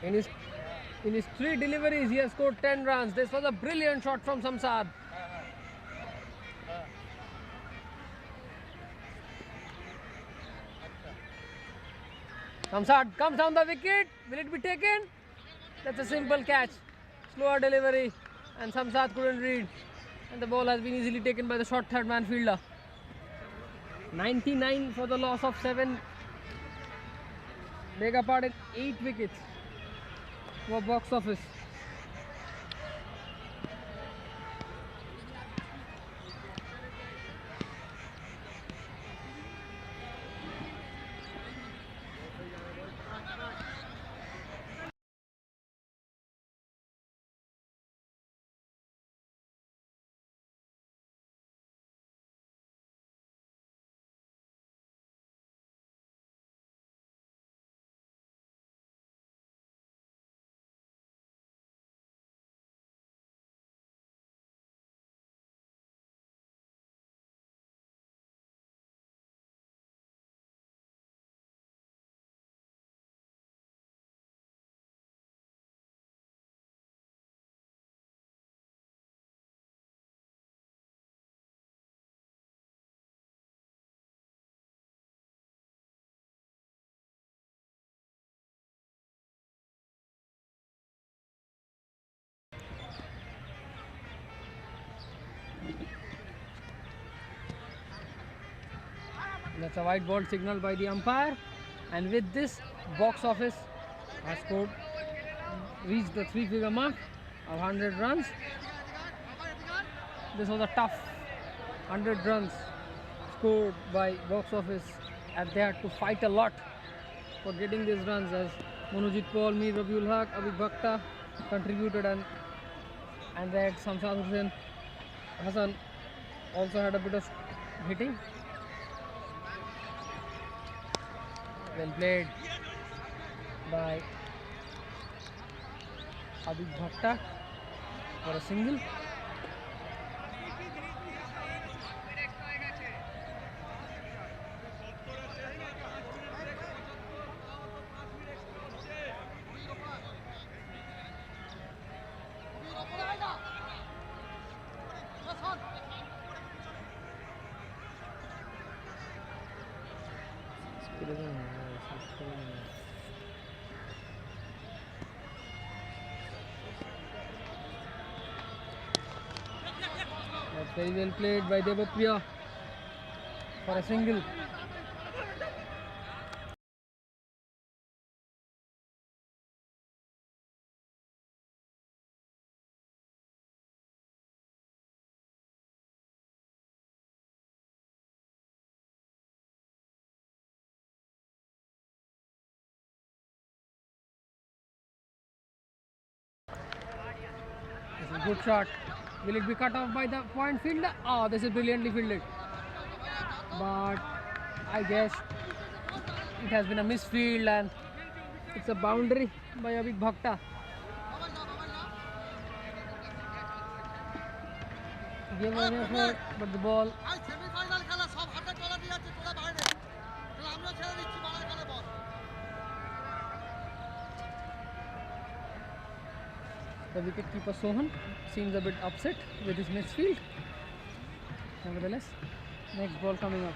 In his three deliveries, he has scored 10 runs. This was a brilliant shot from Samsad. Samsad comes down the wicket. Will it be taken? That's a simple catch. Slower delivery, and Samsad couldn't read, and the ball has been easily taken by the short third man fielder. 99 for the loss of 7. Beg a pardon, 8 wickets for box office. That's a white ball signal by the umpire, and with this, box office has reached the 3-figure mark of 100 runs. This was a tough 100 runs scored by box office, and they had to fight a lot for getting these runs, as Manojit Paul, Mir Rabiul Haq, Abhik Bhakta contributed, and that Samsad Hussain Hassan also had a bit of hitting. Well played by Abhik Bhakta for a single. That's very well played by Devapriya for a single. Good shot. Will it be cut off by the point fielder? Oh, this is brilliantly fielded. But I guess it has been a misfield and it's a boundary by Abhik Bhakta. Game over, but the ball. The wicketkeeper Sohan seems a bit upset with his misfield. Nevertheless, next ball coming up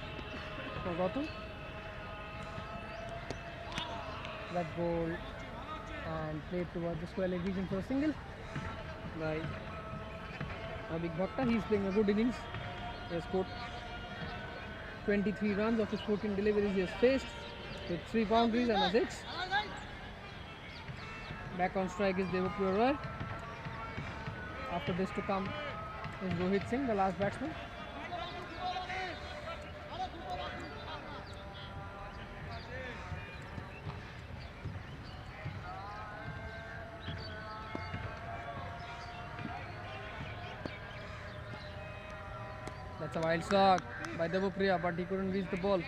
for Gautam. That ball and played towards the square leg region for a single by Abhik Bhakta. He is playing a good innings. He has scored 23 runs of his 14 deliveries he has faced with 3 boundaries and a 6. Back on strike is Devapriya Roy. After this to come is Rohit Singh, the last batsman. That's a wild slog by Devapriya, but he couldn't reach the ball.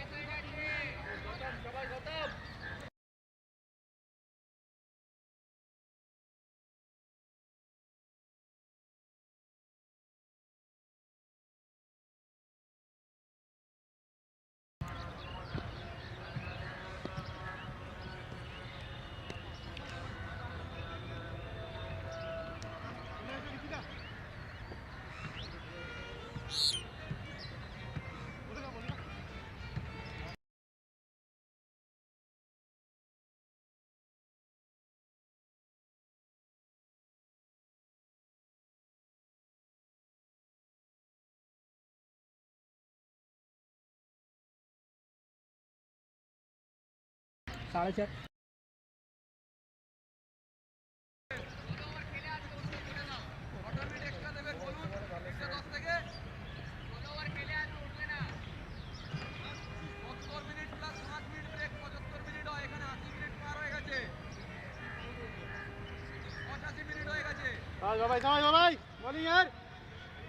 साढ़े 4 Babai bowling यार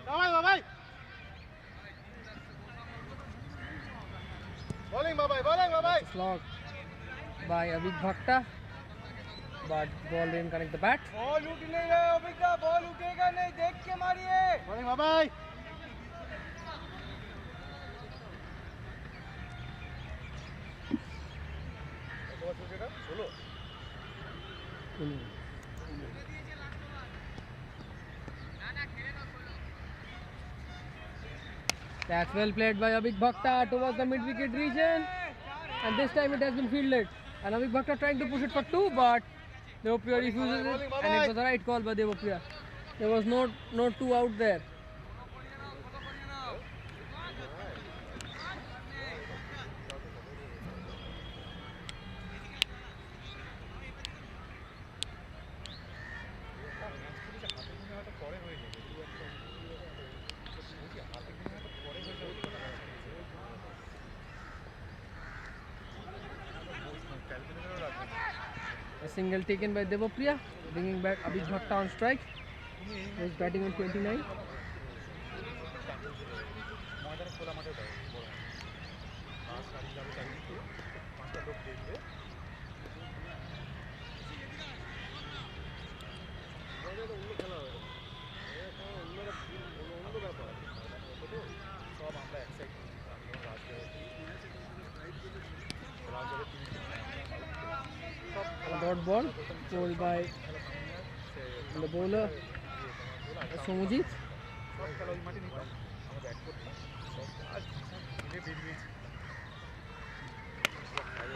Babai bowling slog by Abhik Bhakta, but ball didn't connect the bat. Ball उठ नहीं रहा है अभी का, ball उठेगा नहीं, देख के मारिए। Bowling Babai That's well played by Abhik Bhakta towards the mid-wicket region, and this time it has been fielded. And Abhik Bhakta trying to push it for 2, but Devapriya refuses it, and it was the right call by Devapriya. There was no 2 out there. A single taken by Devapriya, bringing back Abhik Bhakta on strike. He's batting on 29. A dot ball pulled by the bowler Somojit.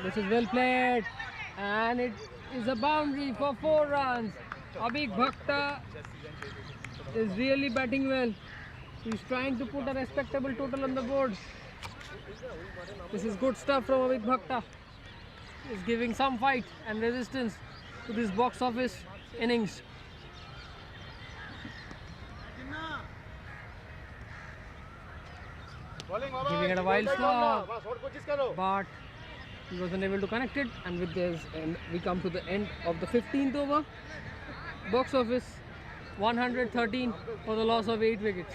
This is well played, and it is a boundary for 4 runs. Abhik Bhakta is really batting well. He's trying to put a respectable total on the board. This is good stuff from Abhik Bhakta. He's giving some fight and resistance to this box office innings. Giving it a wild slog, but he was unable to connect it, and with this we come to the end of the 15th over. Box office 113 for the loss of 8 wickets.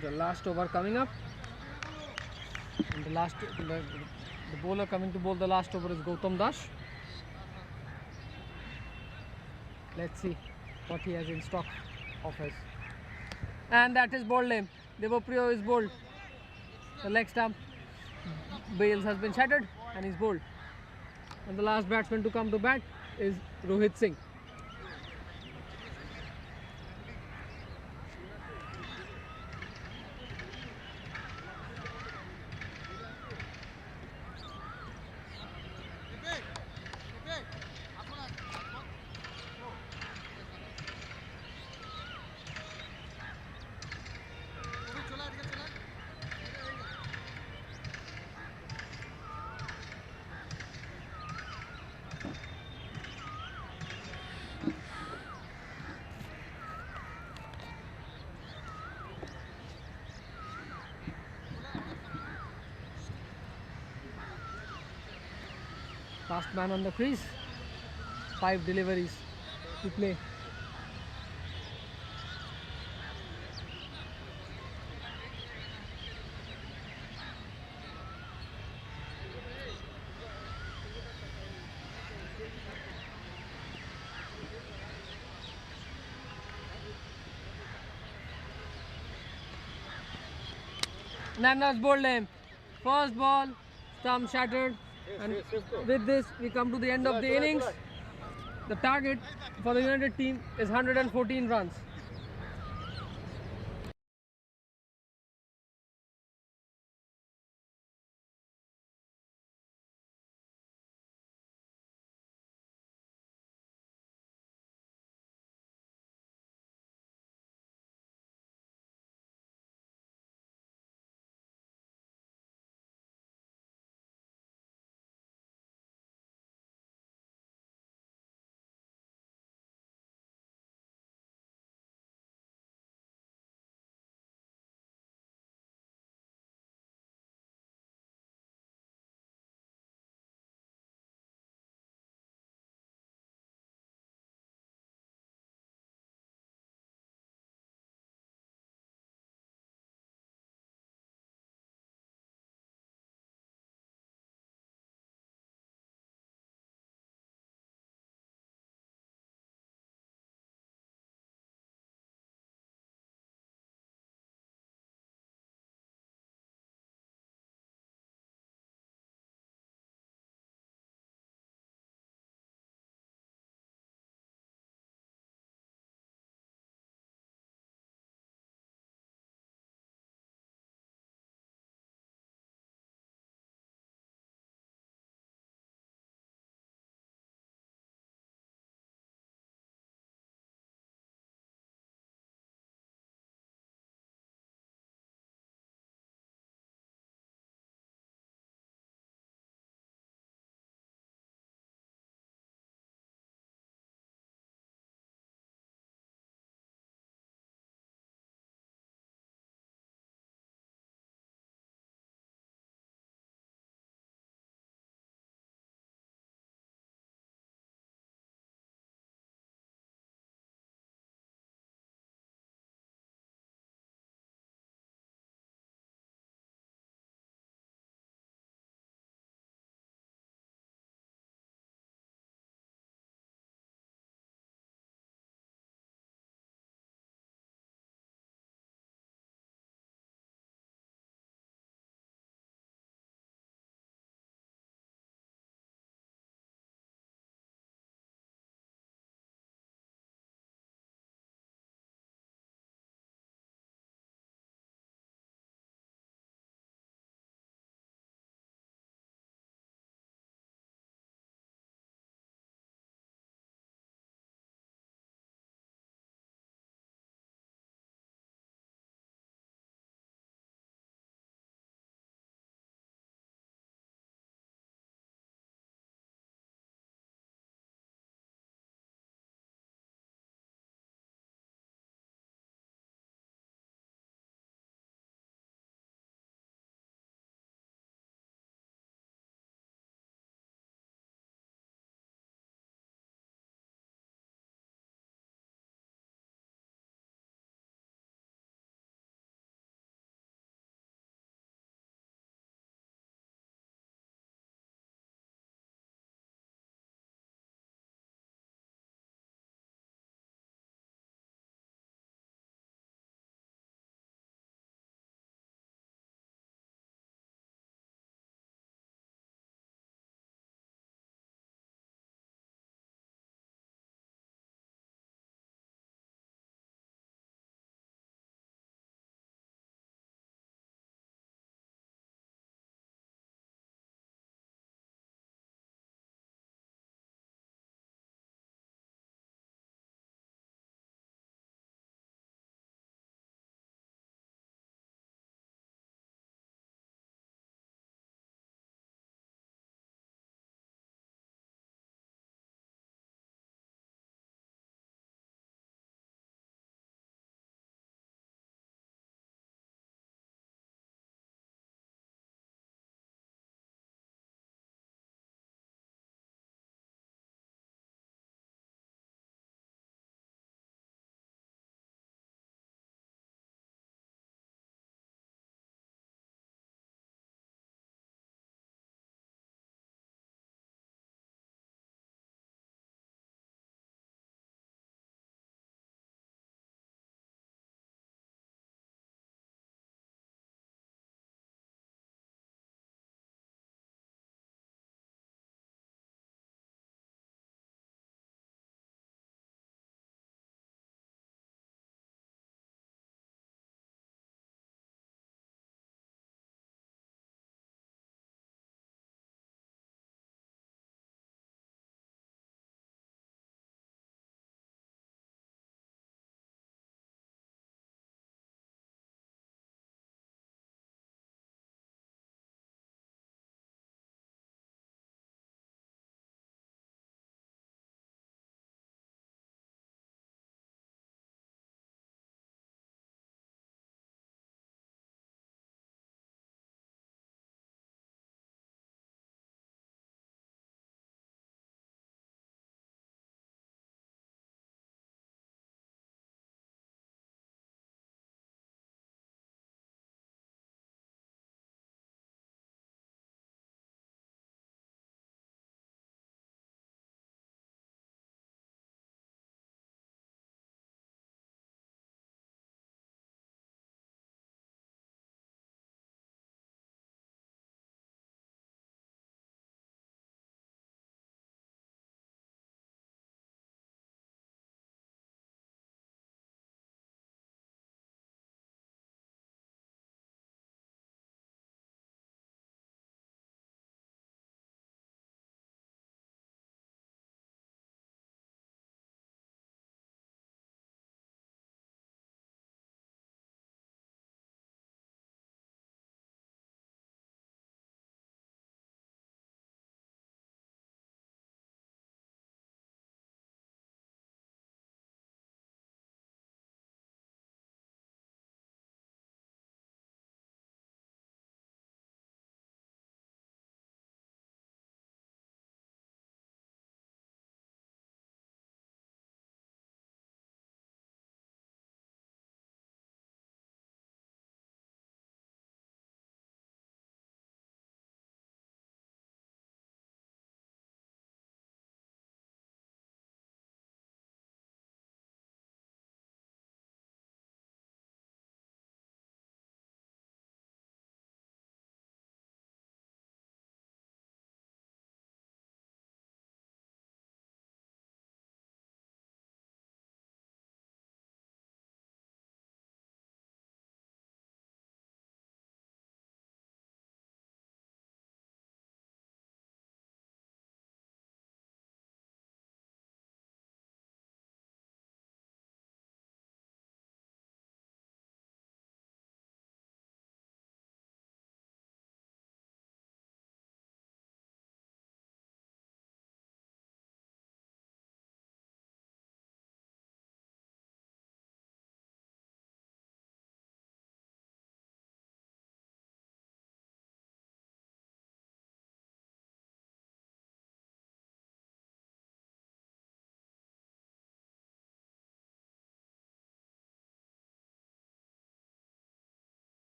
The last over coming up. And the bowler coming to bowl the last over is Gautam Dash. Let's see what he has in stock of his. And that is bowled him. Devopriyo is bowled. The leg stump Bales has been shattered and he's bowled. And the last batsman to come to bat is Rohit Singh. Last man on the crease. 5 deliveries to play. Nanna's bowled him. First ball, stump shattered. And with this, we come to the end of the innings. The target for the United team is 114 runs.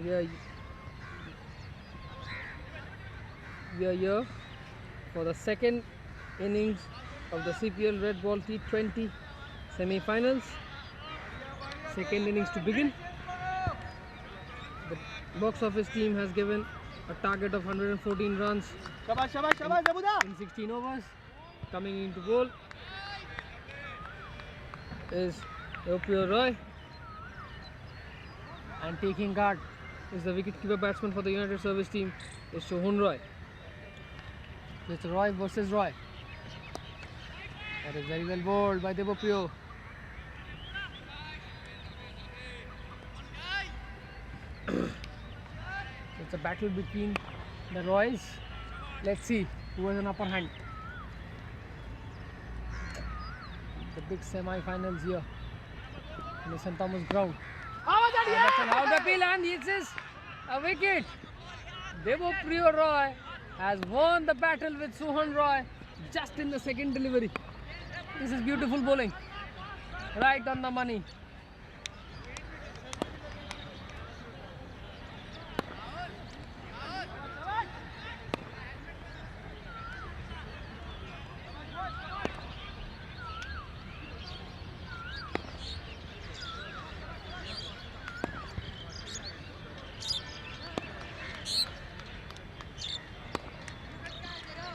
we are here for the second innings of the CPL Red Ball T20 semi-finals. Second innings to begin. The box office team has given a target of 114 runs शाबाश शाबाश शाबाश जबूदा in 16 overs. Coming into goal is Opio Roy, and taking guard is the wicket-keeper batsman for the United Service team is Sohan Roy. It's Roy versus Roy. That is very well bowled by Devoprio. It's a battle between the Roys. Let's see who has an upper hand. The big semi-finals here in the St. Thomas ground. That's an out appeal, and this is a wicket. Devoprio Roy has won the battle with Sohan Roy just in the second delivery. This is beautiful bowling, right on the money.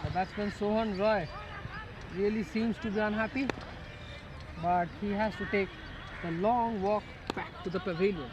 The batsman Sohan Roy really seems to be unhappy, but he has to take the long walk back to the pavilion.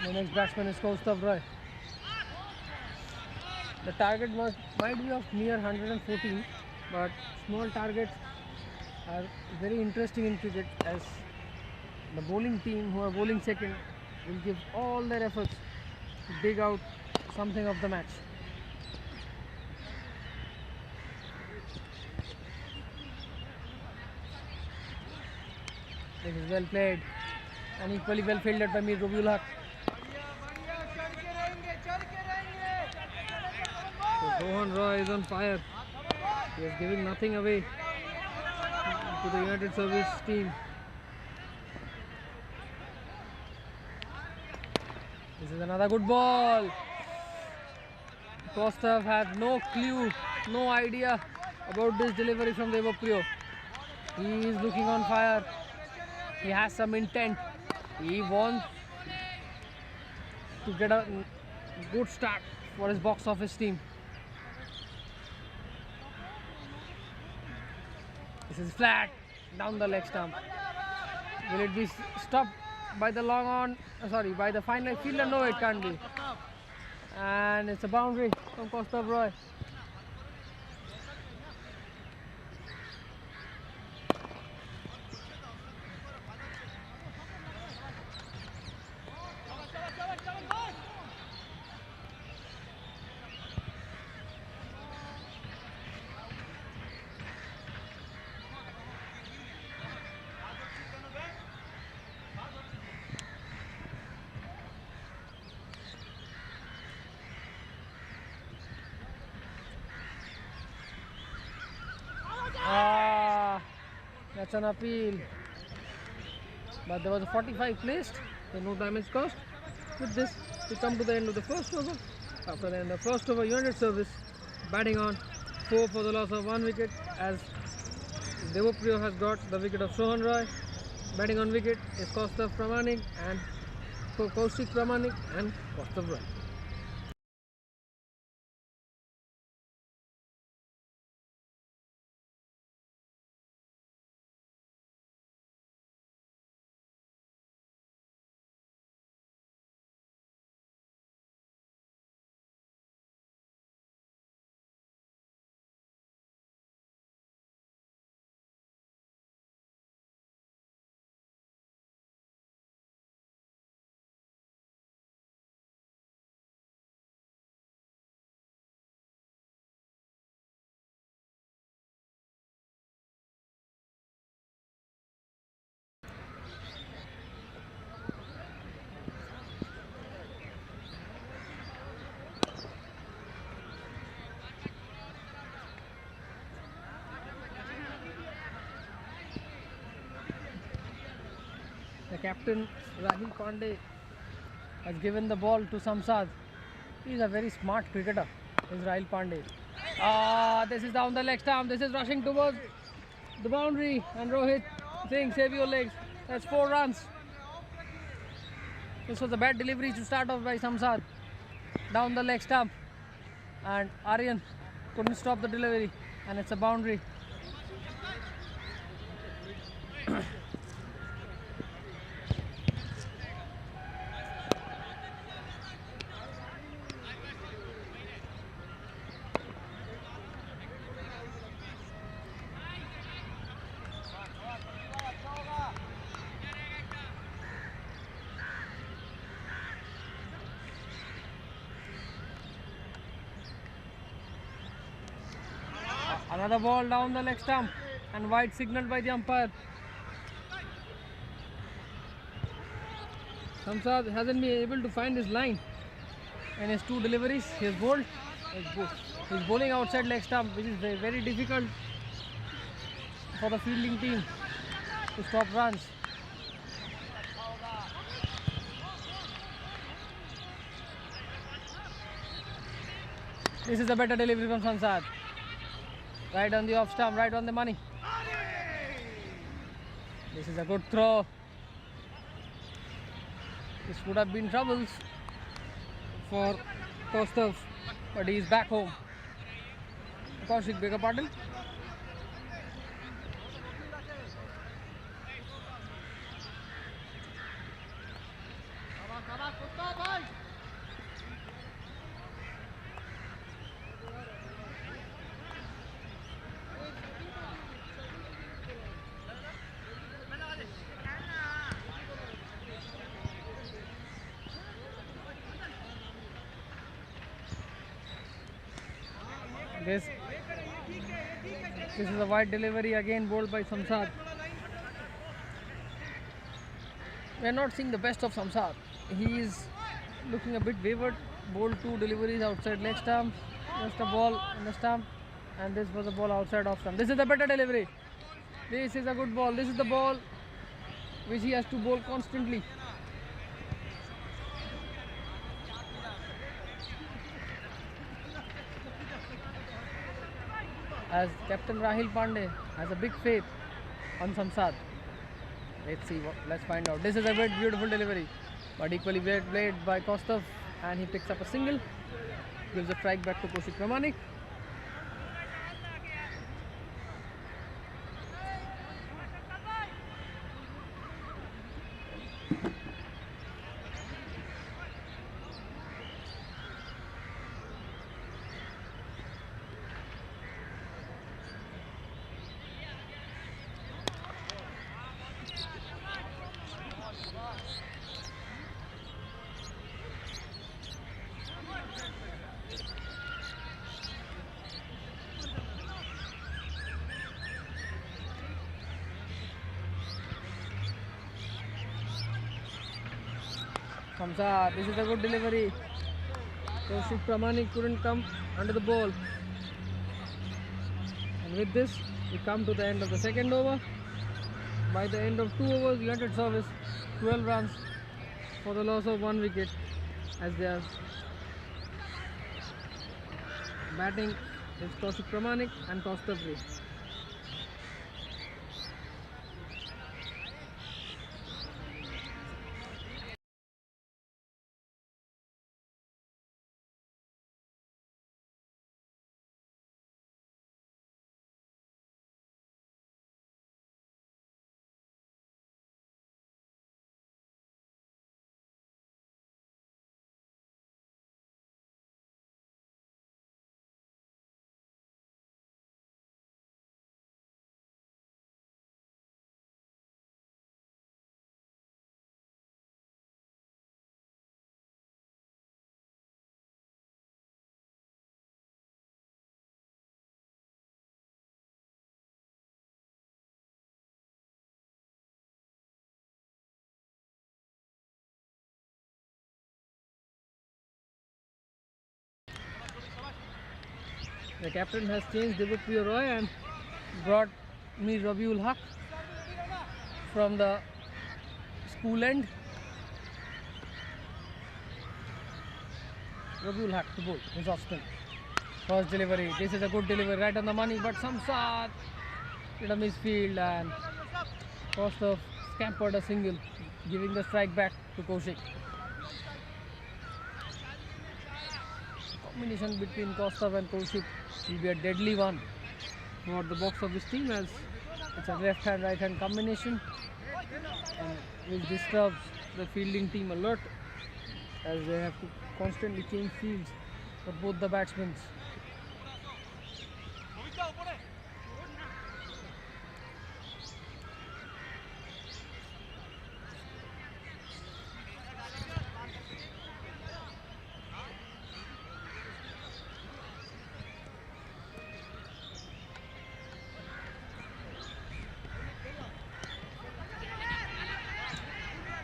The next batsman is Kaustav Roy. The target might be of near 114, but small targets are very interesting in cricket, as the bowling team who are bowling second will give all their efforts to dig out something of the match. This is well played and equally well fielded by Mir Rabiul Haq. So Sohan Roy is on fire. He is giving nothing away to the United Service team. This is another good ball. Kostav had no clue, no idea about this delivery from Devoprio. He is looking on fire. He has some intent. He wants to get a good start for his box office team. This is flat down the leg stump. Will it be stopped by the long on? By the fine leg fielder? No, it can't be. And it's a boundary from Kostav Roy. That's an appeal. But there was a 45 placed, so no damage caused. With this, we come to the end of the first over. After the end of first over, United service, batting on 4 for the loss of 1 wicket, as Devopriyo has got the wicket of Sohan Roy. Batting on wicket is Kaustav Pramanik and Kaushik Pramanik and Kaustav Roy. The captain Rahul Pandey has given the ball to Samsad. He is a very smart cricketer, is Rahul Pandey. This is down the leg stump. This is rushing towards the boundary, and Rohit saying save your legs. That's 4 runs. This was a bad delivery to start off by Samsad. Down the leg stump, and Aryan couldn't stop the delivery, and it's a boundary. Another ball down the leg stump, and wide signaled by the umpire. Samsad hasn't been able to find his line in his 2 deliveries. He has bowled. He's bowling outside leg stump, which is very, very difficult for the fielding team to stop runs. This is a better delivery from Samsad. Right on the off stump, right on the money. This is a good throw. This would have been troubles for Kaustav, but he is back home. Kaushik, beg your pardon. This is a wide delivery again bowled by Samsad. We are not seeing the best of Samsad. He is looking a bit wayward. Bowled 2 deliveries outside leg stump. Just a ball in the stump, and this was a ball outside off stump. This is the better delivery. This is a good ball. This is the ball which he has to bowl constantly. As Captain Rahul Pandey has a big faith on Samsad. Let's find out. This is a very beautiful delivery, but equally played by Kaustav, and he picks up a single, gives a strike back to Kaushik Pramanik. Samsad, this is a good delivery. Kaushik Pramanik couldn't come under the ball. And with this, we come to the end of the second over. By the end of 2 overs, United service 12 runs for the loss of 1 wicket, as they are Batting is Kaushik Pramanik and Kaustav Ray. The captain has changed Devpriya Roy and brought me Rabiul Haq from the school end. Rabiul Haq to bowl, his off spin. First delivery, this is a good delivery, right on the money, but some shot in a misfield and Kaustav scampered a single, giving the strike back to Kaushik. Combination between Kaustav and Kaushik will be a deadly one for the box office team, as it's a left hand right hand combination which disturbs the fielding team a lot, as they have to constantly change fields for both the batsmen.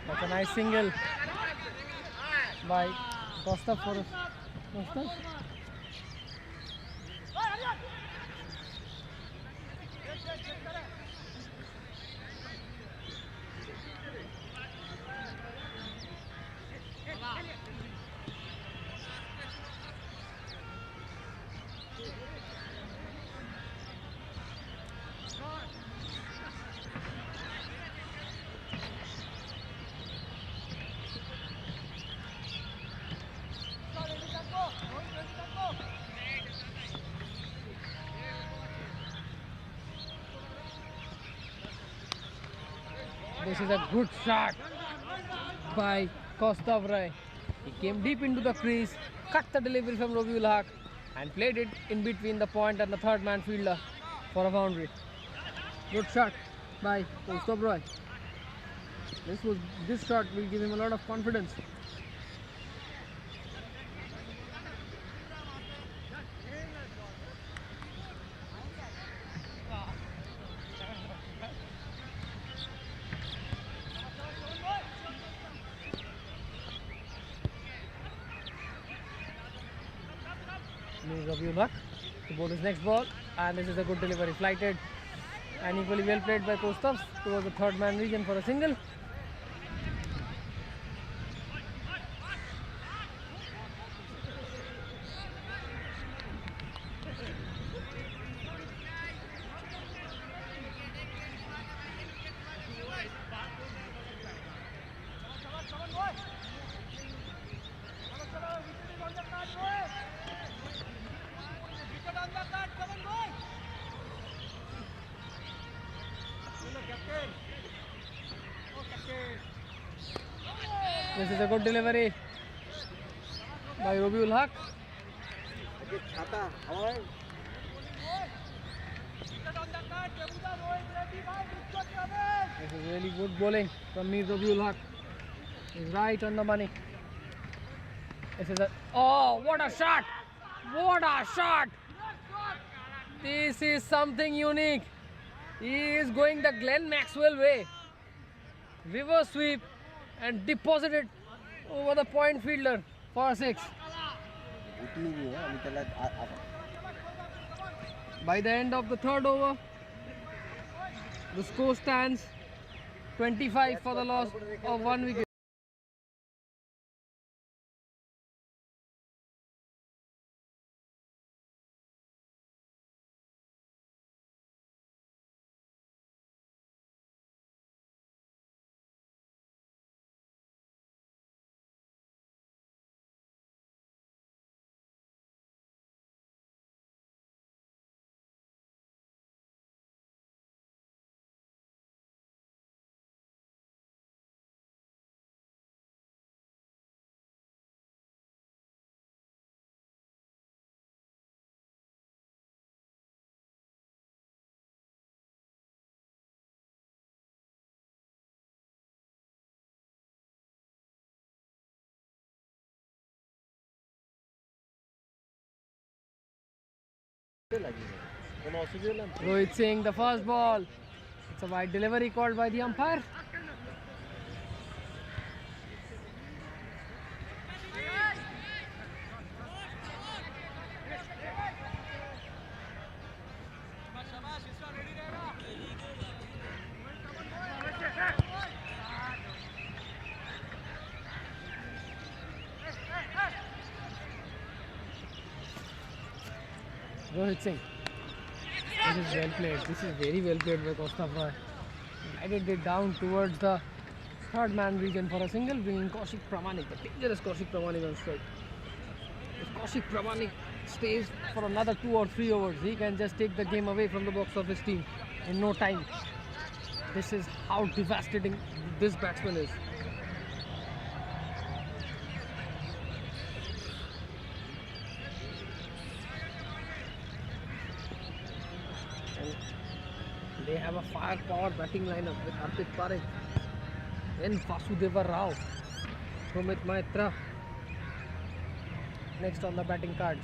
That's a nice single by Kaustav for Kaustav. This is a good shot by Kaustav Ray. He came deep into the crease, cut the delivery from Rabiul Haq and played it in between the point and the third man fielder for a boundary. Good shot by Kaustav Ray. This shot will give him a lot of confidence. Rabiul Haq to bowl his next ball, and this is a good delivery, flighted and equally well played by Kaustav towards the third man region for a single. This is a good delivery by Rabiul Haq. This is really good bowling from me, Rabiul Haq. He's right on the money. This is what a shot! What a shot! This is something unique. He is going the Glenn Maxwell way. Reverse sweep and deposited over the point fielder for a 6. By the end of the third over, the score stands 25 for the loss of 1 wicket. Rohit Singh, the first ball. It's a wide delivery called by the umpire. Rohit Singh. This is well played. This is very well played by Kostafa. Guided it down towards the third man region for a single, bringing Kaushik Pramanik, the dangerous Kaushik Pramanik on strike. If Kaushik Pramanik stays for another 2 or 3 overs, he can just take the game away from the box office team in no time. This is how devastating this batsman is. They have a firepower batting lineup with Hardik Parekh, N. Vasudeva Rao, Sumit Maitra next on the batting cards.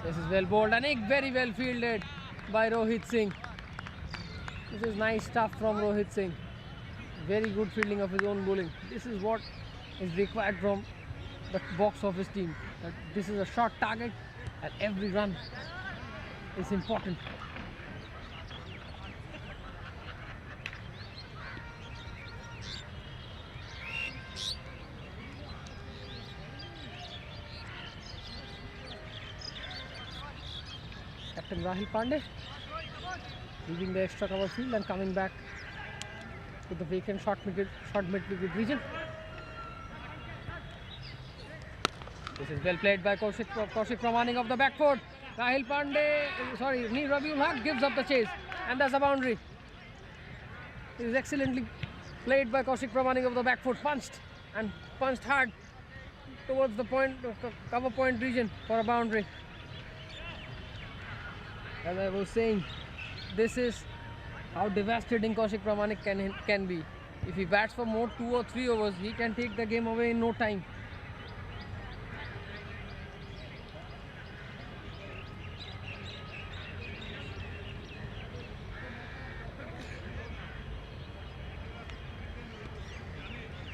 This is well bowled and very well fielded by Rohit Singh. This is nice stuff from Rohit Singh. Very good fielding of his own bowling. This is what is required from the box office team. That this is a short target and every run is important. Captain Rahul Pandey leaving the extra cover field and coming back to the vacant short mid-wicket region. This is well played by Kaushik Pramanik of the back foot. Rahul Pandey, sorry, Rabiul Haq gives up the chase and that's a boundary. It is excellently played by Kaushik Pramanik of the back foot, punched hard towards the cover point region for a boundary. As I was saying, this is how devastating Kaushik Pramanik can be. If he bats for more 2 or 3 overs, he can take the game away in no time.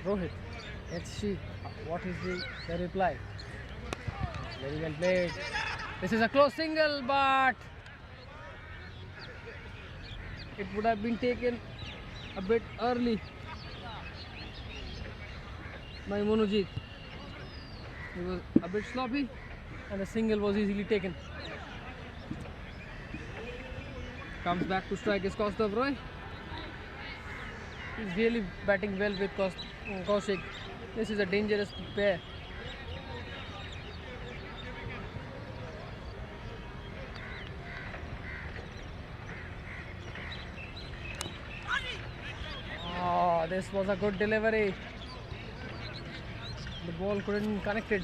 Rohit, let's see what is the reply. Very well played. This is a close single, but it would have been taken a bit early by Monojit. He was a bit sloppy and the single was easily taken. Comes back to strike is Kaustav Roy. He's really batting well with Kaushik. This is a dangerous pair. Oh, this was a good delivery. The ball couldn't connect it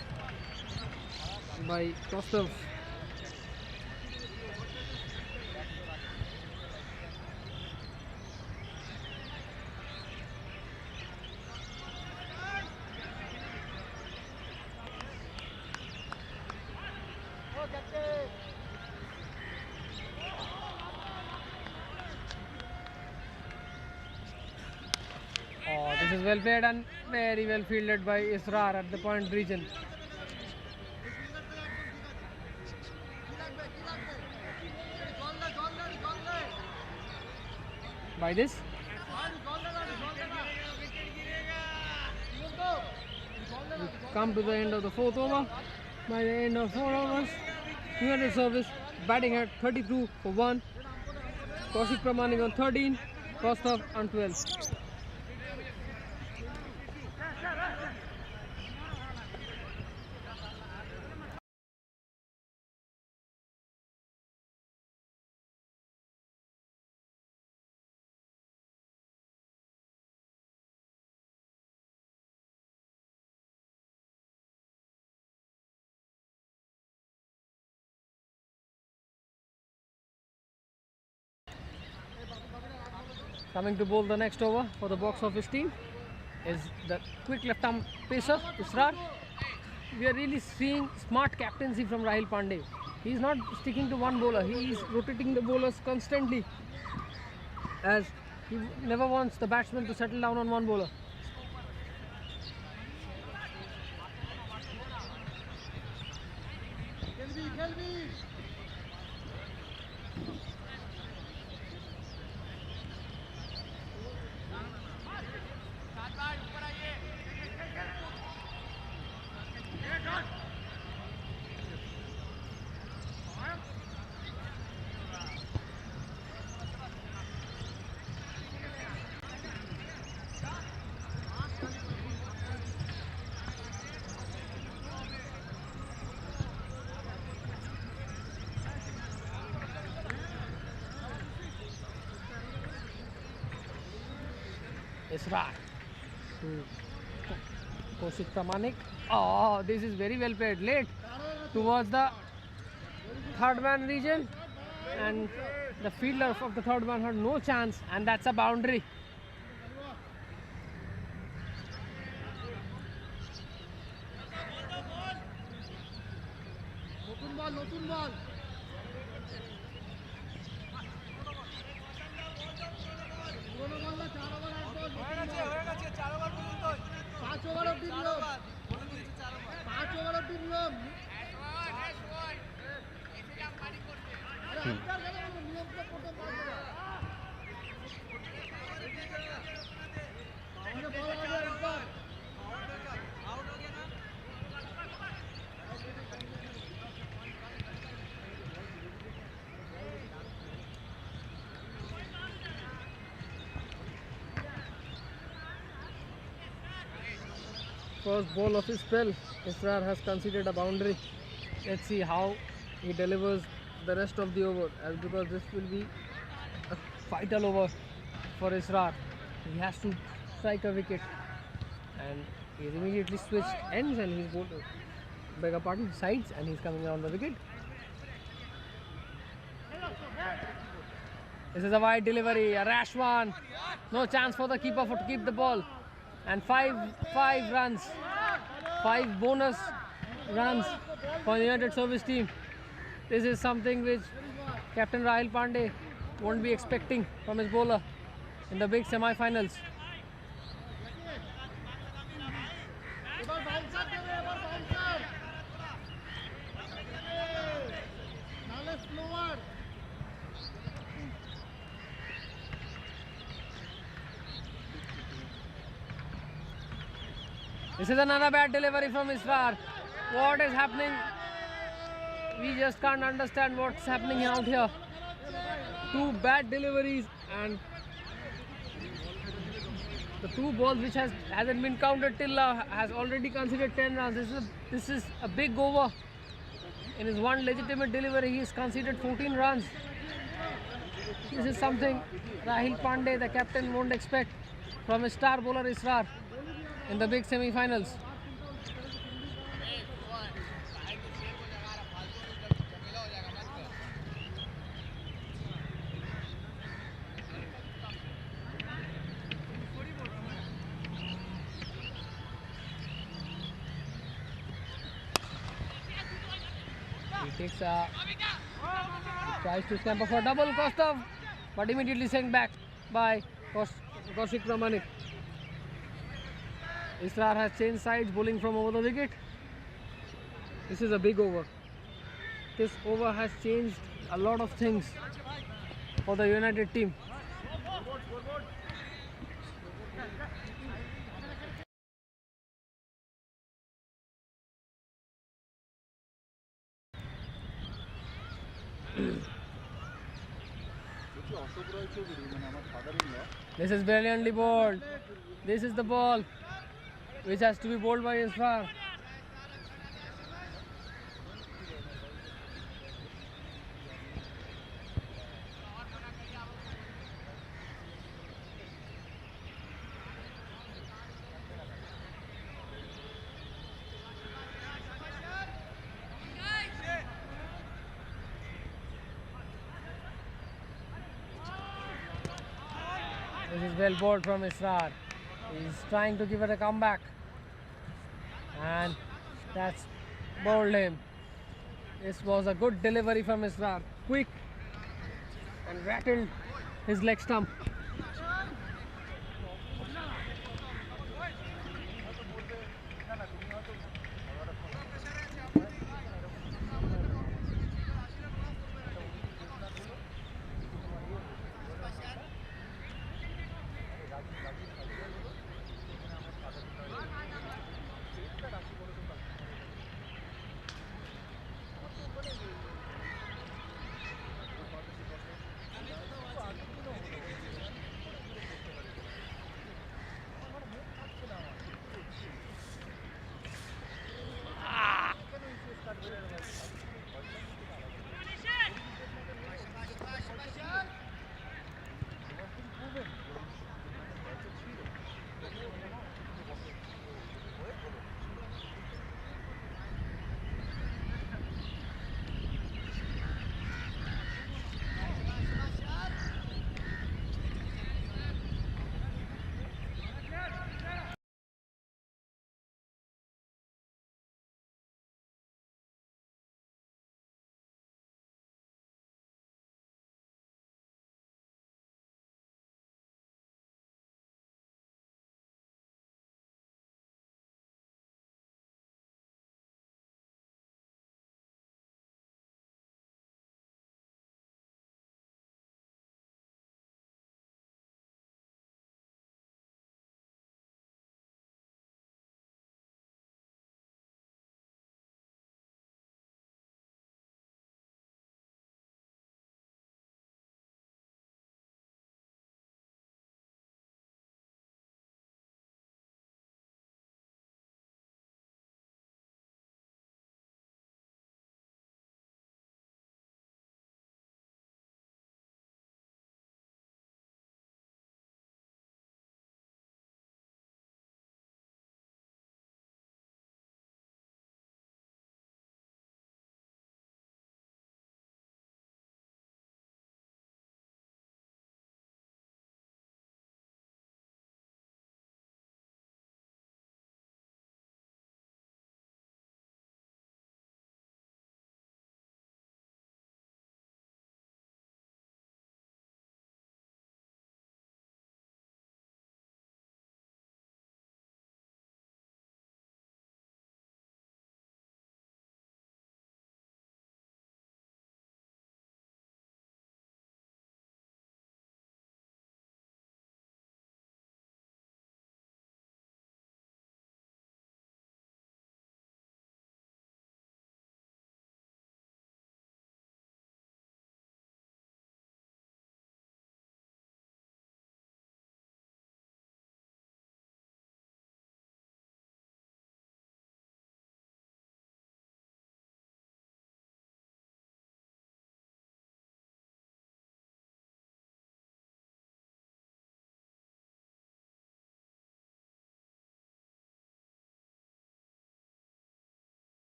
by Kaustav. Oh, this is well played and very well fielded by Israr at the point region. By this, we come to the end of the 4th over. By the end of 4 overs, 200 service, batting at 32 for 1. Kaushik Pramanik on 13, Kaustav on 12. Coming to bowl the next over for the box office team is the quick left arm pacer Israr. we are really seeing smart captaincy from Rahul Pandey. He is not sticking to one bowler. He is rotating the bowlers constantly, as he never wants the batsman to settle down on one bowler. Israr to Kaushik Pramanik. Oh, this is very well played. Late towards the third man region, and the fielder of the third man had no chance, and that's a boundary. নতুন বল পুরনো বল না 4 over 8 বল হয়ে গেছে 4 over পর্যন্ত 5 over অবধি নিয়ম 5 over অবধি নিয়ম নিয়মটা করতে পারবে না বল হবে একবার First ball of his spell, Israr has conceded a boundary. Let's see how he delivers the rest of the over, as because this will be a vital over for Israr. He has to strike a wicket, and he's immediately switched ends and he's bowled, beg your pardon, sides, and he's coming around the wicket. This is a wide delivery, a rash one. No chance for the keeper to keep the ball. And five runs, 5 bonus runs for the United Service team. This is something which Captain Rahul Pandey won't be expecting from his bowler in the big semi-finals. This is another bad delivery from Israr. What is happening? We just can't understand what's happening out here. 2 bad deliveries, and the 2 balls which hasn't been counted till now has already considered 10 runs. This is a big over. In his one legitimate delivery, he has conceded 14 runs. This is something Rahul Pandey, the captain, won't expect from his star bowler Israr in the big semi-finals. He takes tries to scamper for double Kostov, but immediately sent back by Kaushik Pramanik. Israr has changed sides, bowling from over the wicket. This is a big over. This over has changed a lot of things for the United team. This is brilliantly bowled. This is the ball which has to be bowled by Israr. This is well bowled from Israr. He's trying to give it a comeback, and That's bowled him. This was a good delivery from Israr. Quick and rattled his leg stump.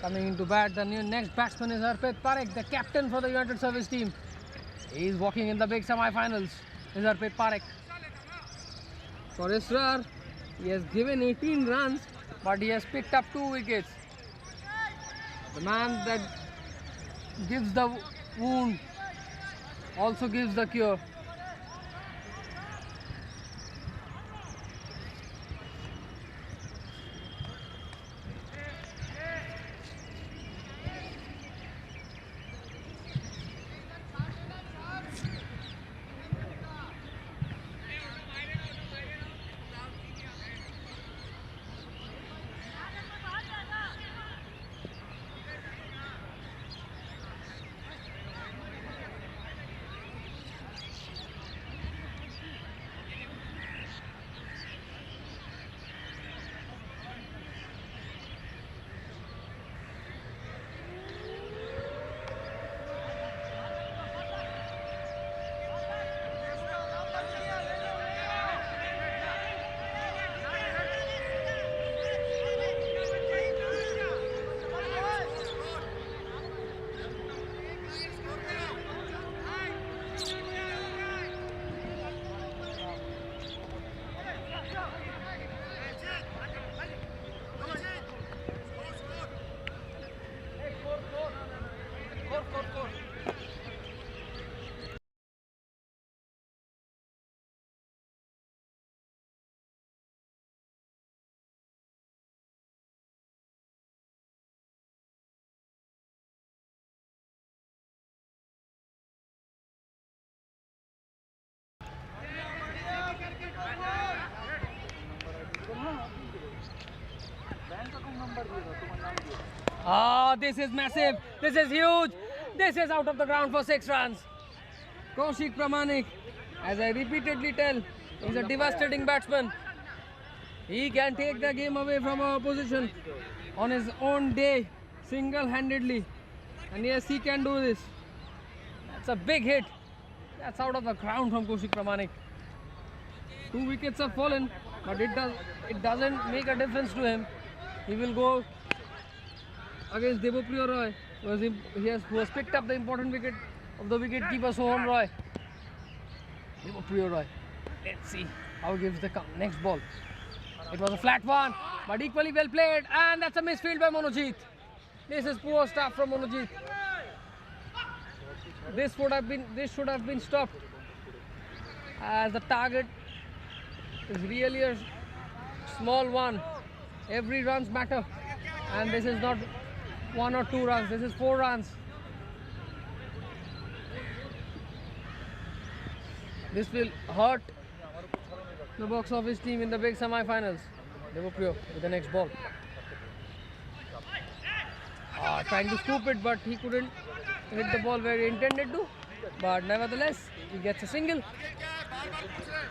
Coming into bat, the next batsman is Harpreet Parekh, the captain for the United Service team. He is walking in the big semi-finals. Is Harpreet Parekh. For Israr, he has given 18 runs, but he has picked up 2 wickets. The man that gives the wound also gives the cure. Ah, this is massive. This is huge. This is out of the ground for 6 runs. Kaushik Pramanik, as I repeatedly tell, is a devastating batsman. He can take the game away from our opposition on his own day, single-handedly. And yes, he can do this. That's a big hit. That's out of the ground from Kaushik Pramanik. 2 wickets have fallen, but it doesn't make a difference to him. He will go against Devopriya Roy, who has picked up the important wicket of the wicket-keeper Soham Roy. Devopriya Roy. Let's see how he gives the next ball. It was a flat one, but equally well played, and that's a misfield by Monojit. This is poor stuff from Monojit. This should have been stopped, as the target is really a small one. Every runs matter, and this is not 1 or 2 runs. This is 4 runs. This will hurt the box office team in the big semi-finals. Devopriya with the next ball. Trying to scoop it, but he couldn't hit the ball where he intended to. But nevertheless, he gets a single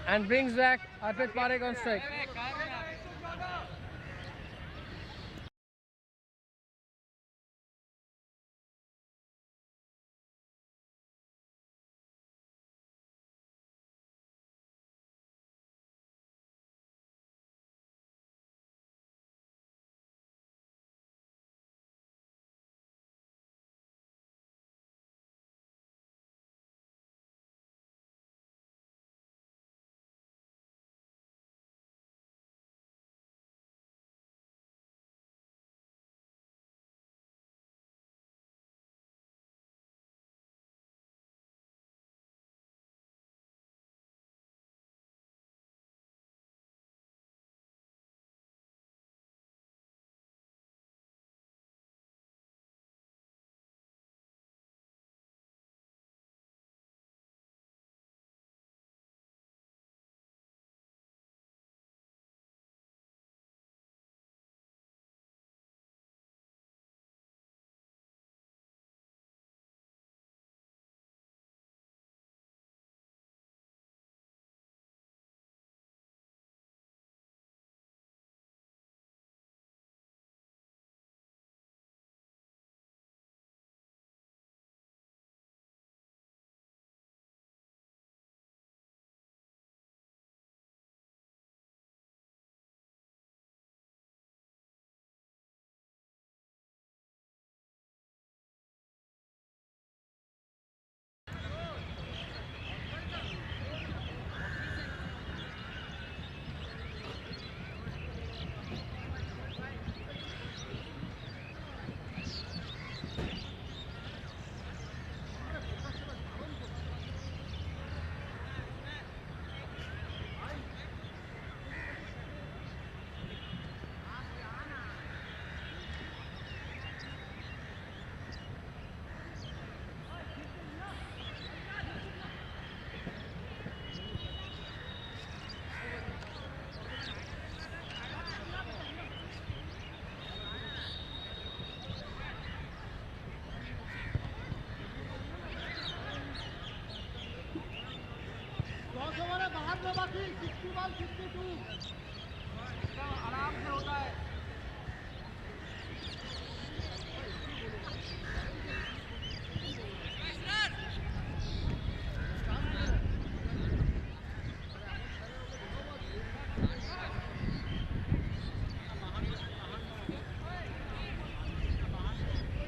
and brings back Harpreet Parekh on strike.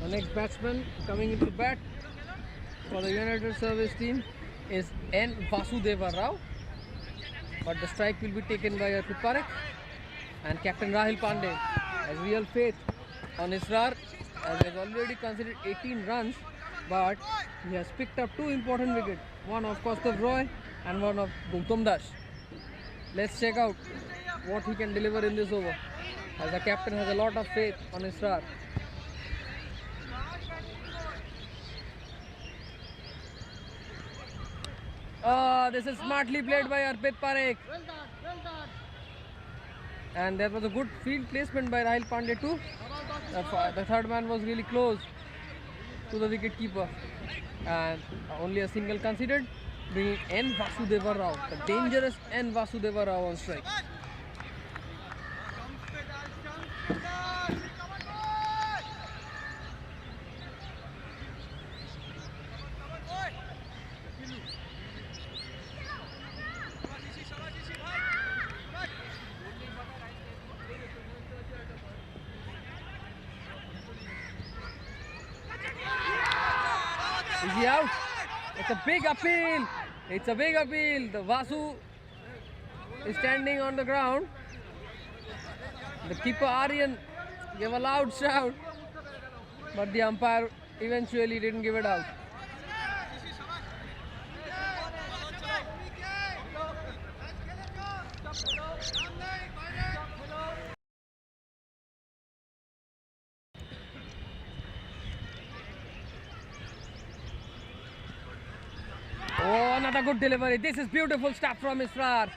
The next batsman coming into bat for the United Service team is N. Vasudeva Rao, but the strike will be taken by Harpreet Parekh, and Captain Rahul Pandey has real faith on Israr, as he has already considered 18 runs, but he has picked up 2 important wickets, one of Kaustav Roy and one of Gautam Das. Let's check out what he can deliver in this over, as the captain has a lot of faith on Israr. This is smartly played by Harpreet Parekh. and there was a good field placement by Rahil Pandey too. The third man was really close to the wicket keeper, and only a single conceded, bringing N. Vasudeva Rao, the dangerous N. Vasudeva Rao on strike. Is he out? It's a big appeal. It's a big appeal. The Vasu is standing on the ground. The keeper Aryan gave a loud shout, but the umpire eventually didn't give it out. Oh, another good delivery. This is beautiful stuff from Israr.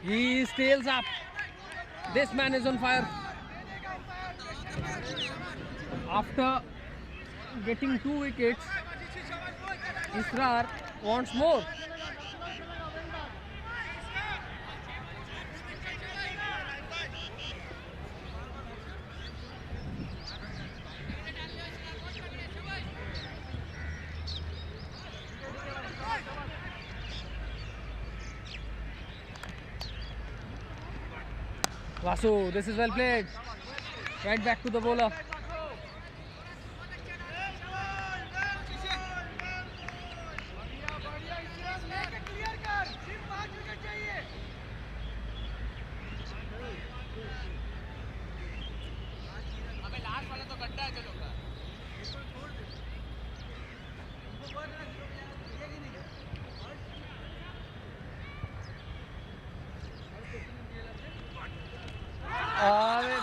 He tails up. This man is on fire. After getting 2 wickets, Israr wants more. Vasu, this is well played. Right back to the bowler.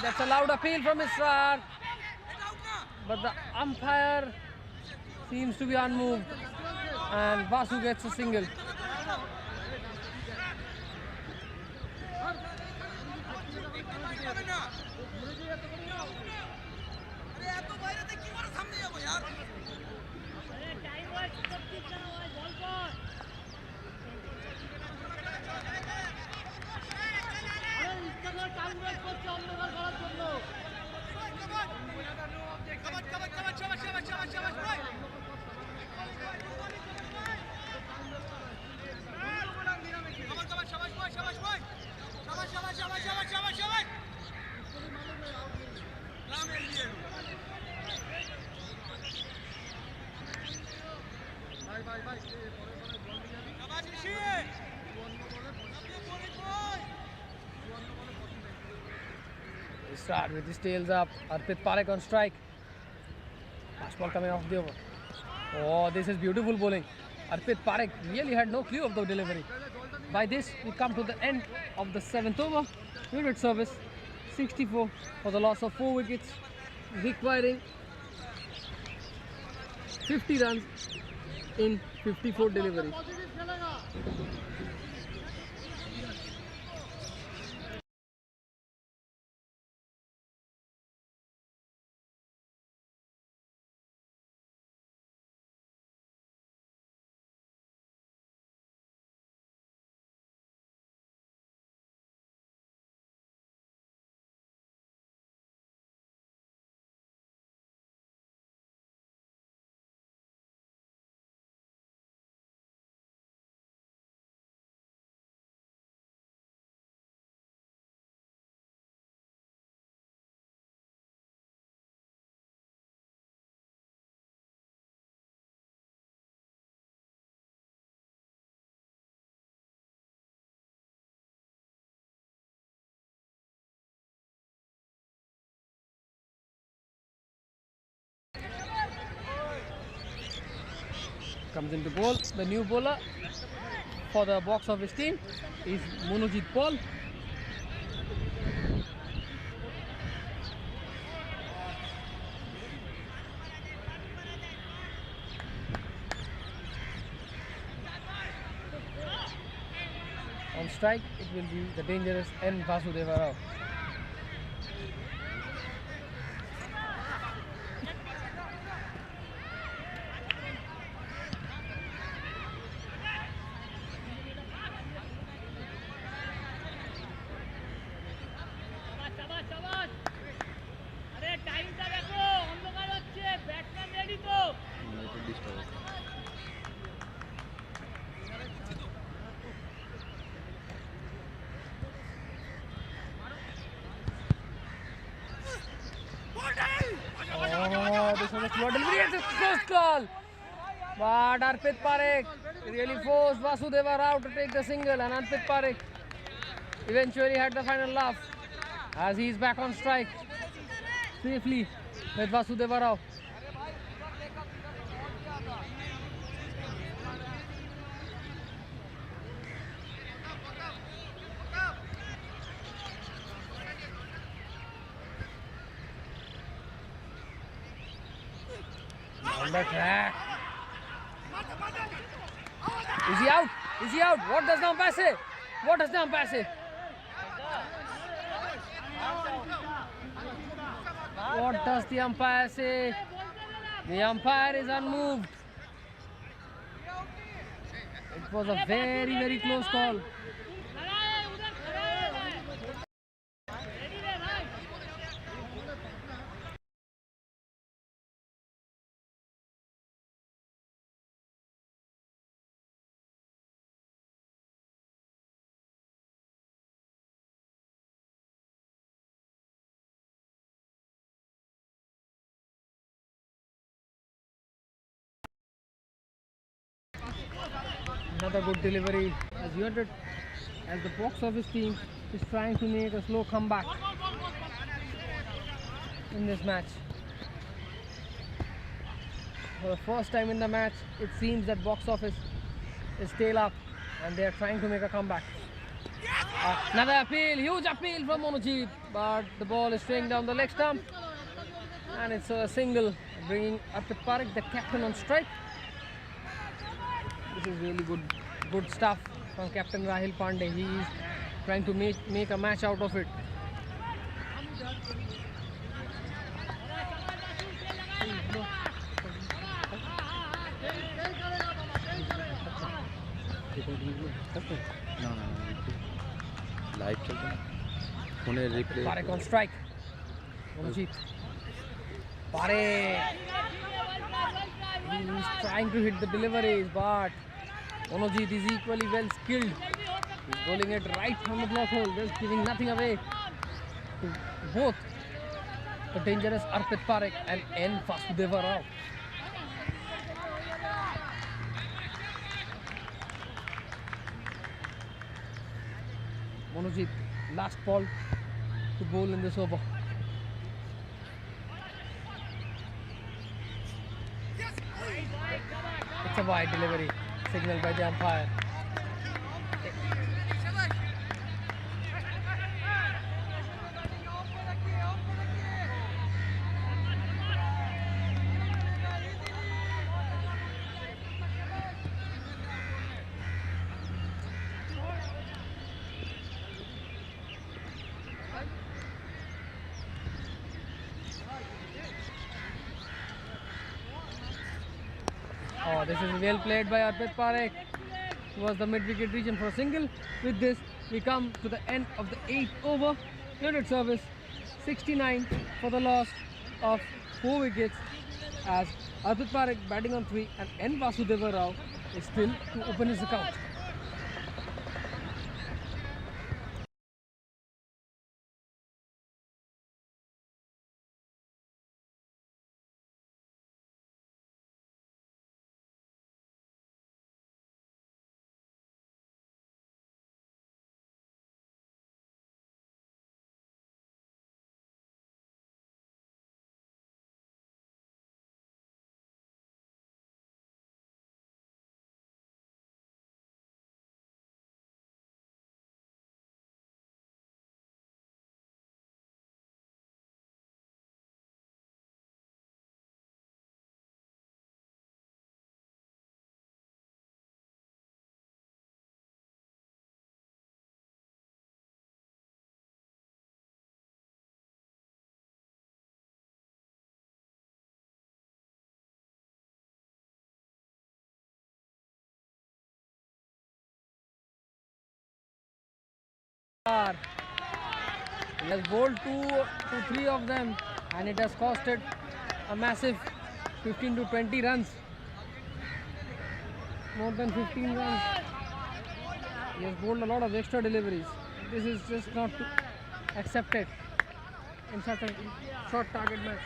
That's a loud appeal from Israr, but the umpire seems to be unmoved, and Vasu gets a single. Start with his tails up. Arpit Parekh on strike. Last ball coming off the over. Oh, this is beautiful bowling. Arpit Parekh really had no clue of the delivery. By this, we come to the end of the 7th over. Unit service 64 for the loss of 4 wickets, requiring 50 runs in 54 deliveries. Comes into bowl. The new bowler for the box office team is Monojit Paul. on strike, it will be the dangerous N. Vasudeva Rao. Oh, this was a slow delivery. It's a close call. But Arpit Parekh really forced Vasudeva Rao to take the single, and Arpit Parekh eventually had the final laugh as he's back on strike safely with Vasudeva Rao. On the track. Is he out? Is he out? What does the umpire say? What does the umpire say? What does the umpire say? The umpire is unmoved. It was a very, very close call. Another good delivery as United, as the box office team is trying to make a slow comeback in this match. For the first time in the match, it seems that box office is still up and they are trying to make a comeback. Another appeal, huge appeal from Monojit, but the ball is staying down the leg stump and it's a single, bringing Arpit Parekh, the captain, on strike. This is really good stuff from Captain Rahil Pandey. He is trying to make a match out of it. Live चलता है उन्हें replay Parekh on strike. Monojit. Parekh. He is trying to hit the deliveries, but Monojit is equally well skilled. He's bowling it right from the block hole, just giving nothing away to both the dangerous Arpit Parekh and N. Vasudeva Rao. Monojit, last ball to bowl in this over. It's a wide delivery, signaled by the umpire. Oh, this is well played by Arpit Parekh. Was the mid-wicket region for a single. With this, we come to the end of the 8th over. United service 69 for the loss of 4 wickets, as Arpit Parekh batting on 3 and N. Vasudeva Rao is still to open his account. He has bowled two to three of them, and it has costed a massive 15 to 20 runs. More than 15 runs. He has bowled a lot of extra deliveries. This is just not accepted in such a short target match.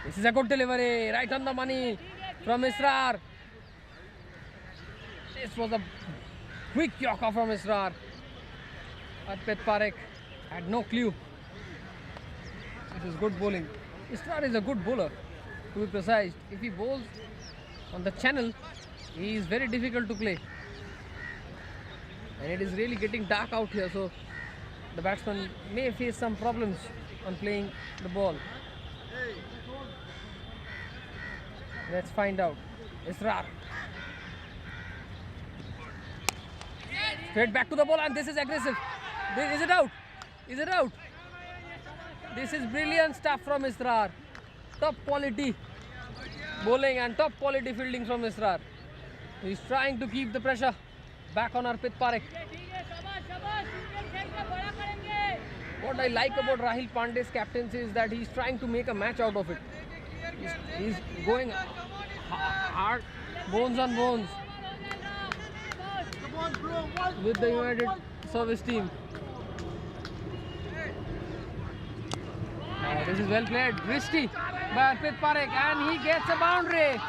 This is a good delivery, right on the money from Israr. This was a quick yorker from Israr. Arpit Parekh had no clue. This is good bowling. Israr is a good bowler, to be precise. If he bowls on the channel, he is very difficult to play. And it is really getting dark out here, so the batsman may face some problems on playing the ball. Let's find out. Israr. Straight back to the ball, and this is aggressive. Is it out? Is it out? This is brilliant stuff from Israr. Top quality bowling and top quality fielding from Israr. He's trying to keep the pressure back on Arpit Parekh. What I like about Rahul Pandey's captaincy is that he's trying to make a match out of it. He's going hard, bones on bones, with the United Service team. This is well played, risky by Arpit Parekh, and he gets a boundary.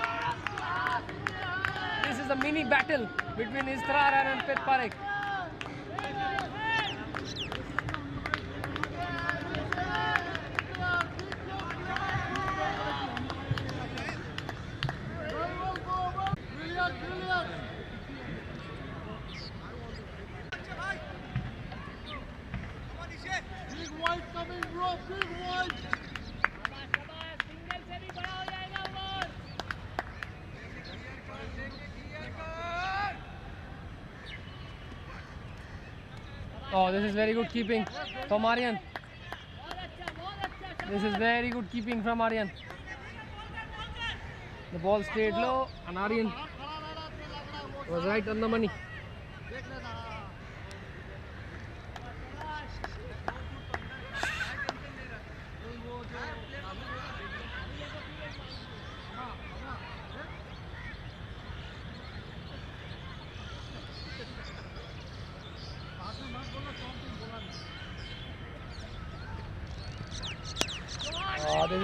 This is a mini battle between Israr and Arpit Parekh. Oh, this is very good keeping from Aryan. This is very good keeping from Aryan. The ball stayed low and Aryan was right on the money.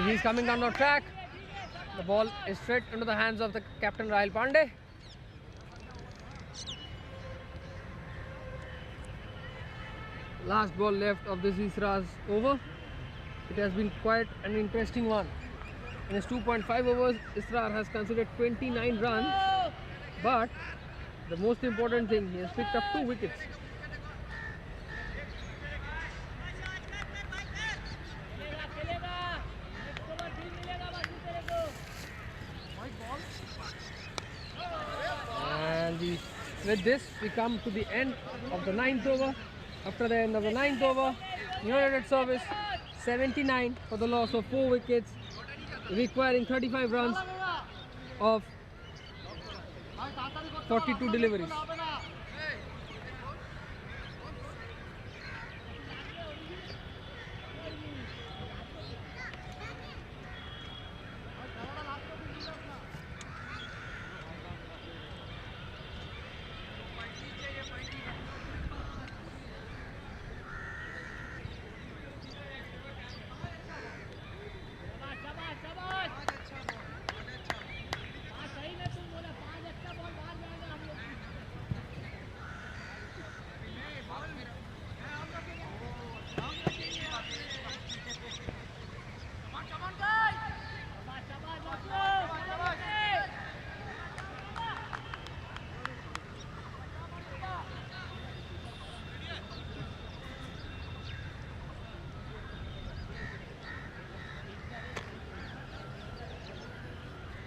He's coming down the track. The ball is straight into the hands of the captain Rahul Pandey. Last ball left of this Isra's over. It has been quite an interesting one. In his 2.5 overs, Israr has considered 29 runs, but the most important thing, he has picked up 2 wickets. And with this, we come to the end of the 9th over. After the end of the 9th over, United Service 79 for the loss of 4 wickets, requiring 35 runs of 42 deliveries.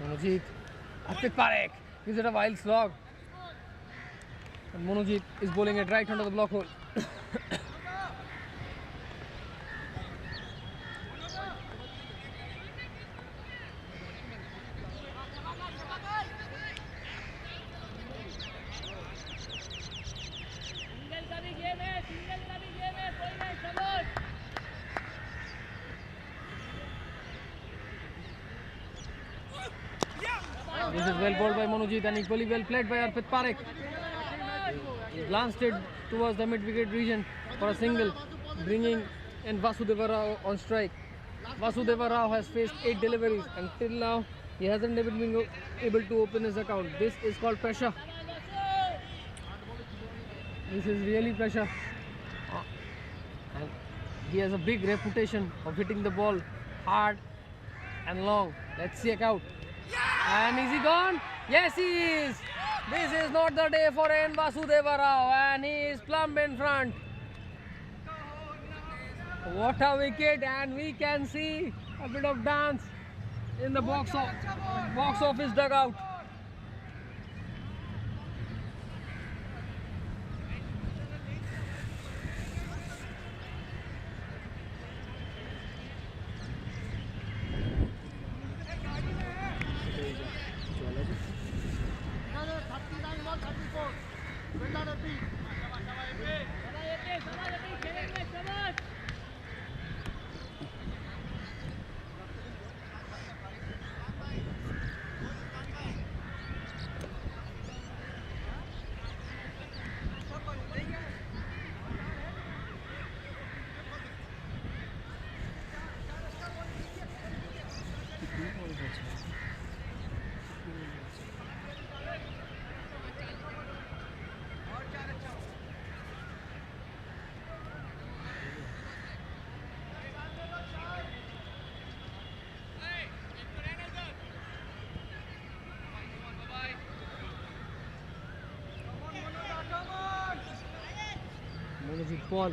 Monojit, Harpreet Parekh gives it a wild slog. And Monojit is bowling it right under the block hole. This is well bowled by Monojit and equally well played by Harpreet Parekh. He glanced it towards the mid-wicket region for a single, bringing in Vasudeva Rao on strike. Vasudeva Rao has faced 8 deliveries and till now he hasn't even been able to open his account. This is called pressure. This is really pressure. And he has a big reputation of hitting the ball hard and long. Let's check out. And is he gone? Yes, he is. This is not the day for N. Vasudeva Rao and he is plumb in front. What a wicket, and we can see a bit of dance in the box office dugout. Monojit Paul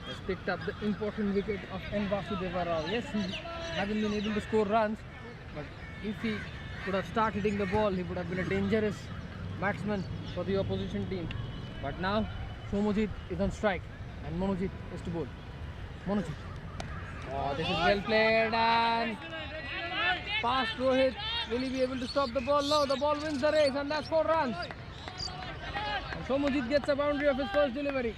has picked up the important wicket of N. Vasudeva Rao. Yes, he hasn't been able to score runs, but if he could have started hitting the ball, he would have been a dangerous batsman for the opposition team. But now, Somojit is on strike and Monojit is to bowl. Monojit. Oh, this is well played and past Rohit. Will he be able to stop the ball? No, the ball wins the race and that's 4 runs. And Somojit gets a boundary of his first delivery.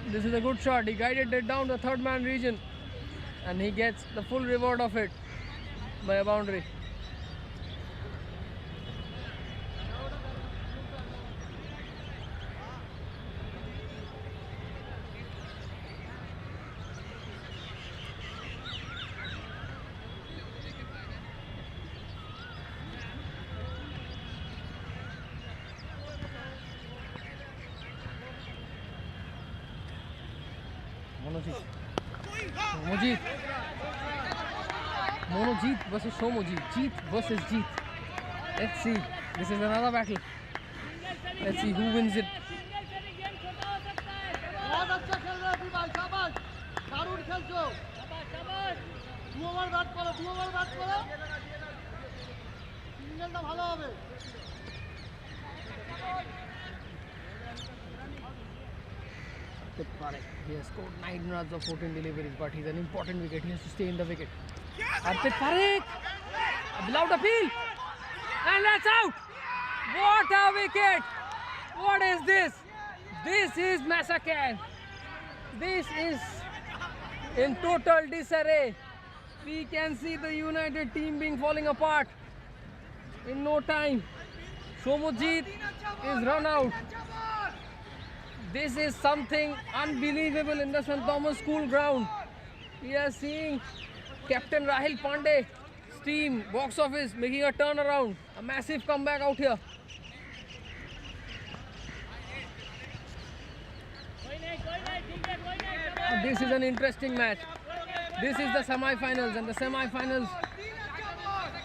This is a good shot. He guided it down the third man region and he gets the full reward of it by a boundary. Monojit versus Somojit. Jeet versus Jeet. Let's see. This is another battle. Let's see who wins it. बहुत अच्छा खेल रहा है भाई, शाबाश, दारुण खेलছো, দু over bat করো, সিঙ্গেলটা ভালো হবে। He has scored 9 runs of 14 deliveries, but he's an important wicket. He has to stay in the wicket. Harpreet Parekh, a loud appeal, and that's out. What a wicket! What is this? This is massacre. This is in total disarray. We can see the United team being falling apart in no time. Somojit is run out. This is something unbelievable in the St. Thomas School ground. We are seeing Captain Rahil Pandey's team, box office, making a turnaround, a massive comeback out here. This is an interesting match. This is the semi-finals, and the semi-finals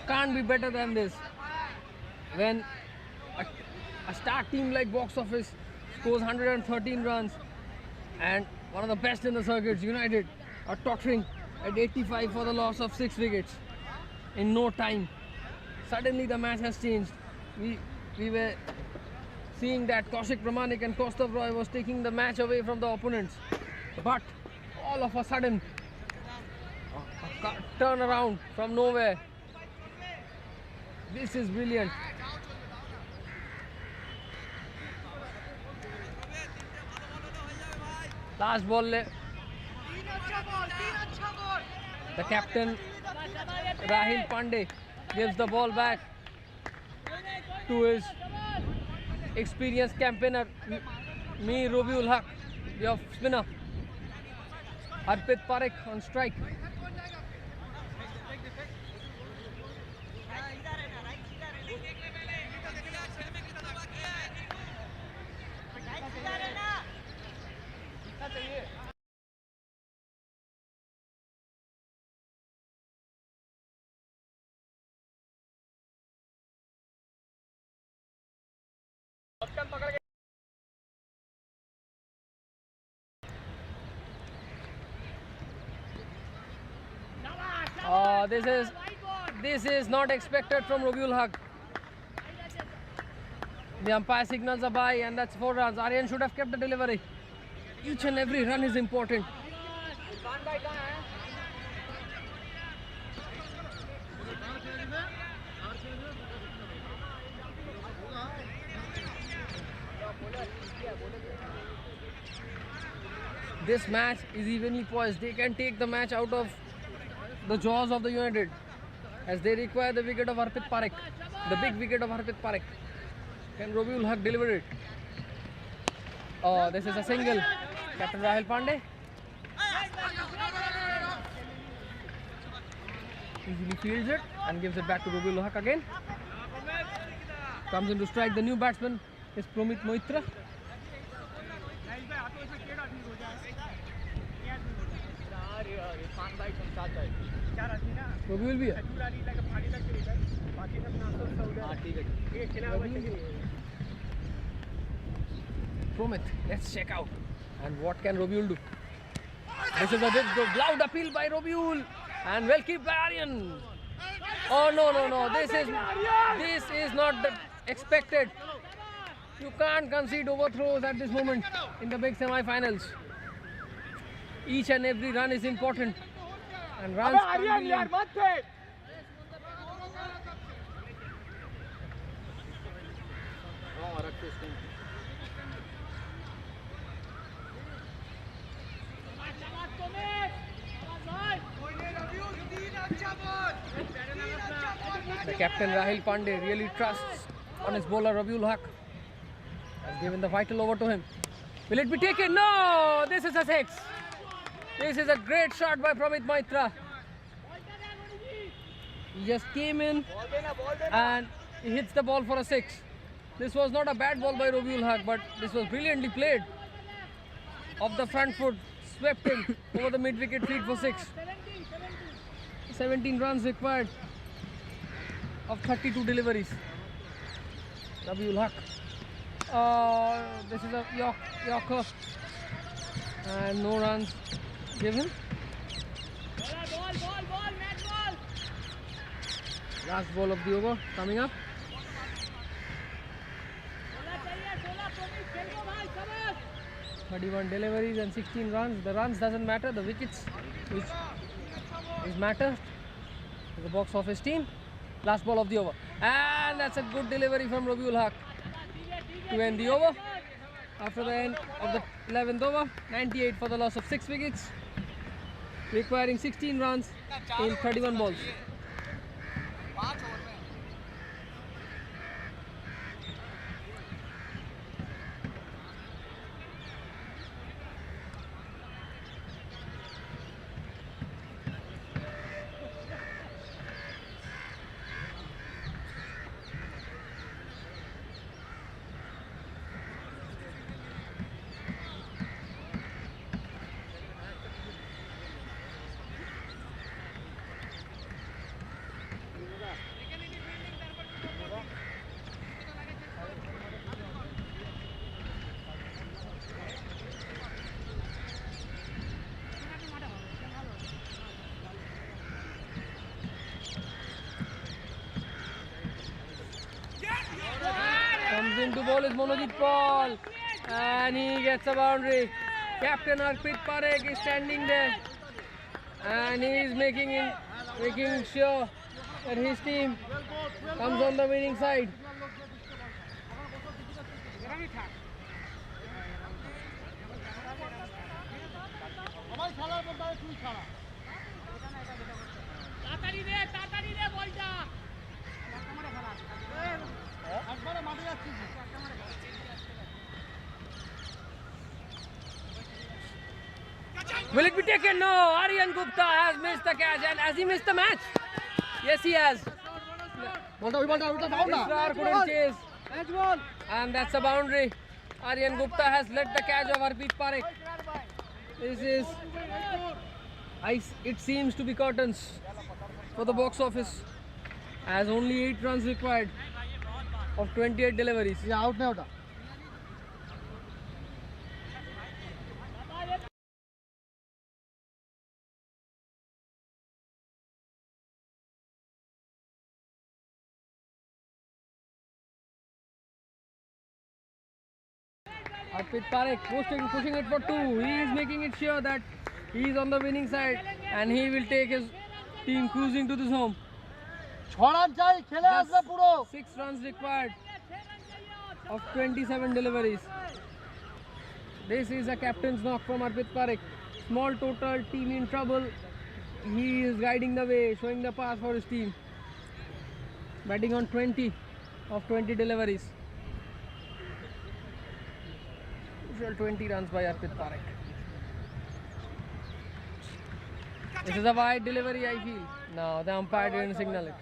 can't be better than this. When a star team like box office scores 113 runs and one of the best in the circuits, United, are tottering at 85 for the loss of 6 wickets in no time. Suddenly the match has changed. We were seeing that Kaushik Pramanik and Kaustav Roy was taking the match away from the opponents, but all of a sudden a turn around from nowhere. This is brilliant. Last ball, the captain Rahil Pandey gives the ball back to his experienced campaigner Mir Robiul Haq, the off spinner. Harpreet Parekh on strike. This is not expected from Robiul Haq. The umpire signals a bye, and that's 4 runs. Aryan should have kept the delivery. Each and every run is important. This match is evenly poised. They can take the match out of the jaws of the United, as they require the wicket of Harpreet Parekh, the big wicket of Harpreet Parekh. Can Robiul Haq deliver it? Oh, this is a single. Captain Rahil Pandey easily fields it and gives it back to Robiul Haq again. Comes in to strike. The new batsman is Promit Moitra. Robiul भी है. Promit, let's check out. And what can Robiul do? This is a big loud appeal by Robiul, and well kept by Aryan. Oh no! This is not expected. You can't concede overthrows at this moment in the big semi-finals. Each and every run is important, and runs can't be in. The captain Rahil Pandey really trusts on his bowler Robiul Haq. Has given the vital over to him. Will it be taken? No! This is a 6. This is a great shot by Promit Moitra. He just came in and he hits the ball for a 6. This was not a bad ball by Robiul Haq, but this was brilliantly played. Off the front foot, swept in over the mid-wicket feed for 6. 17 runs required of 32 deliveries. Robiul Haq. This is a Yorker, and no runs given. Last ball of the over coming up. 31 deliveries and 16 runs. The runs doesn't matter, the wickets which is matter to the box office team. Last ball of the over, and that's a good delivery from Robiul Haq to end the over. After the end of the 11th over, 98 for the loss of 6 wickets, requiring 16 runs in 31 balls. to bowl is Monojit Paul, and he gets a boundary. Captain Arpit Parekh is standing there, and he is making sure that his team comes on the winning side. সবাই খেলার মধ্যে তুই খেলা তাড়াতাড়ি দে বলটা একবারে মাঠে যাচ্ছিস Will it be taken? No, Aryan Gupta has missed the catch, and has he missed the match? Yes, he has. বলটা ওই বলটা ওটা দাও না Israr couldn't chase, match ball and that's a boundary. Aryan Gupta has led the catch of Arpit Parekh. This is, it seems to be curtains for the box office, as only 8 runs required of 28 deliveries. Out না ওটা Arpit Parekh pushing it for 2. He is making it sure that he is on the winning side, and he will take his team cruising to this home. 6 run চাই খেলে আসবে পুরো 6 runs required of 27 deliveries. This is a captain's knock from Arpit Parekh. Small total, team in trouble. He is guiding the way, showing the path for his team. Batting on 20 of 20 deliveries. 20 runs by Arpit Parekh. This is a wide delivery, I feel. No, the umpire didn't signal it.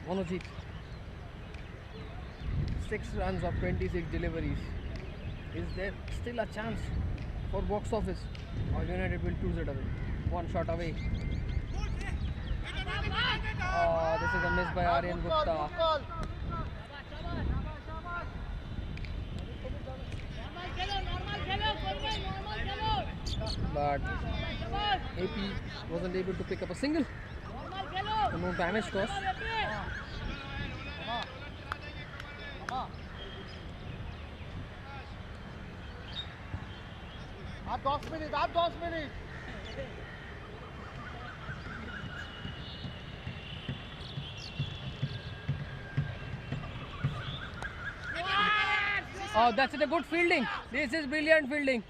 Monojit. 6 runs of 26 deliveries. Is there still a chance for box office, or United will lose it away? One shot away. Oh, this is a miss by Aryan Gupta. But AP wasn't able to pick up a single. No damage caused. আর 10 minute Oh, that's a good fielding. This is brilliant fielding.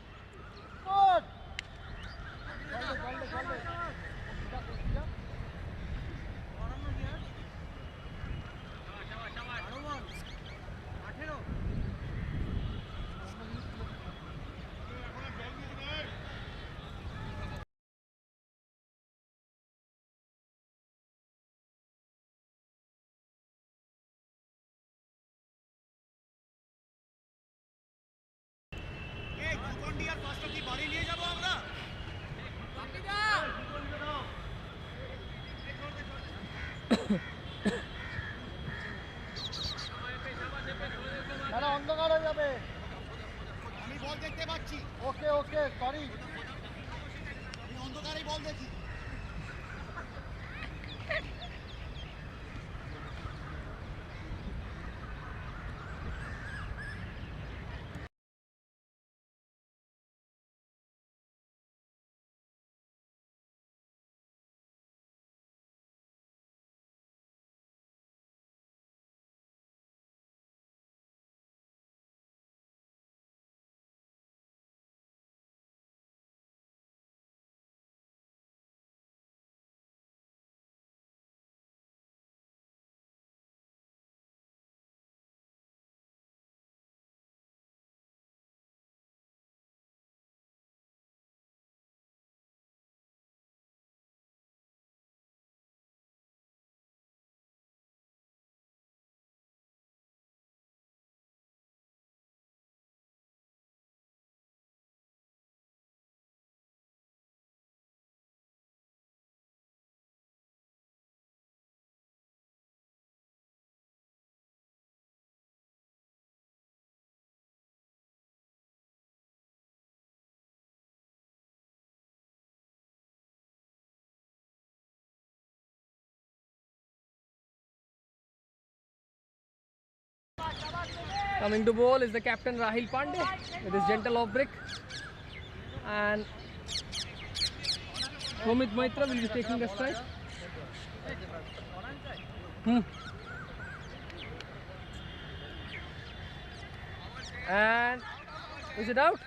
দাদা অন্ধকার হয়ে যাবে আমি বল দেখতে পাচ্ছি ওকে sorry আমি অন্ধকারেই বল দেখি Coming to bowl is the captain Rahil Pandey with his gentle off break. And Promit Maitra will be taking the strike. And is it out?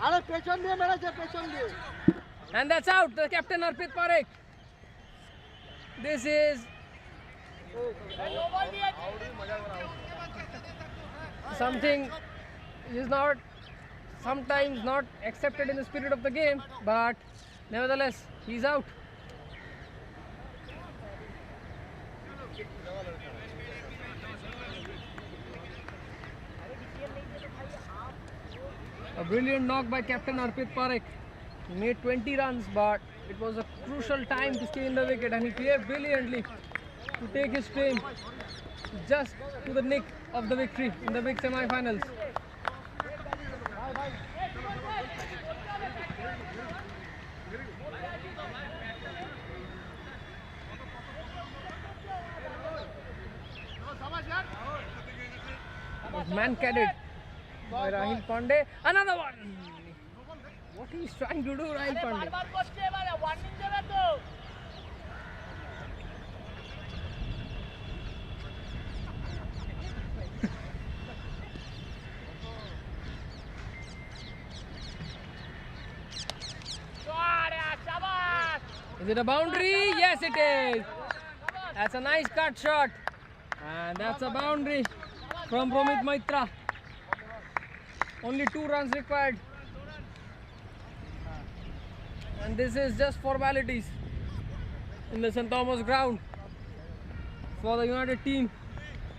আরে পেছন দিয়ে মেরেছে পেছন দিয়ে And that's out. The captain Arpit Parekh. This is something is not sometimes not accepted in the spirit of the game, but nevertheless he's out. A brilliant knock by captain Arpit Parekh. He made 20 runs, but it was a crucial time to stay in the wicket, and he cleared brilliantly to take his team just to the nick of the victory in the big semi-finals. Was man-cadded by Rahil Pandey. Another one. What he is trying to do, Rahil Pandey? Is it a boundary? Yes, it is. That's a nice cut shot. And that's a boundary from Promit Maitra. Only 2 runs required. And this is just formalities in the St. Thomas ground for the United team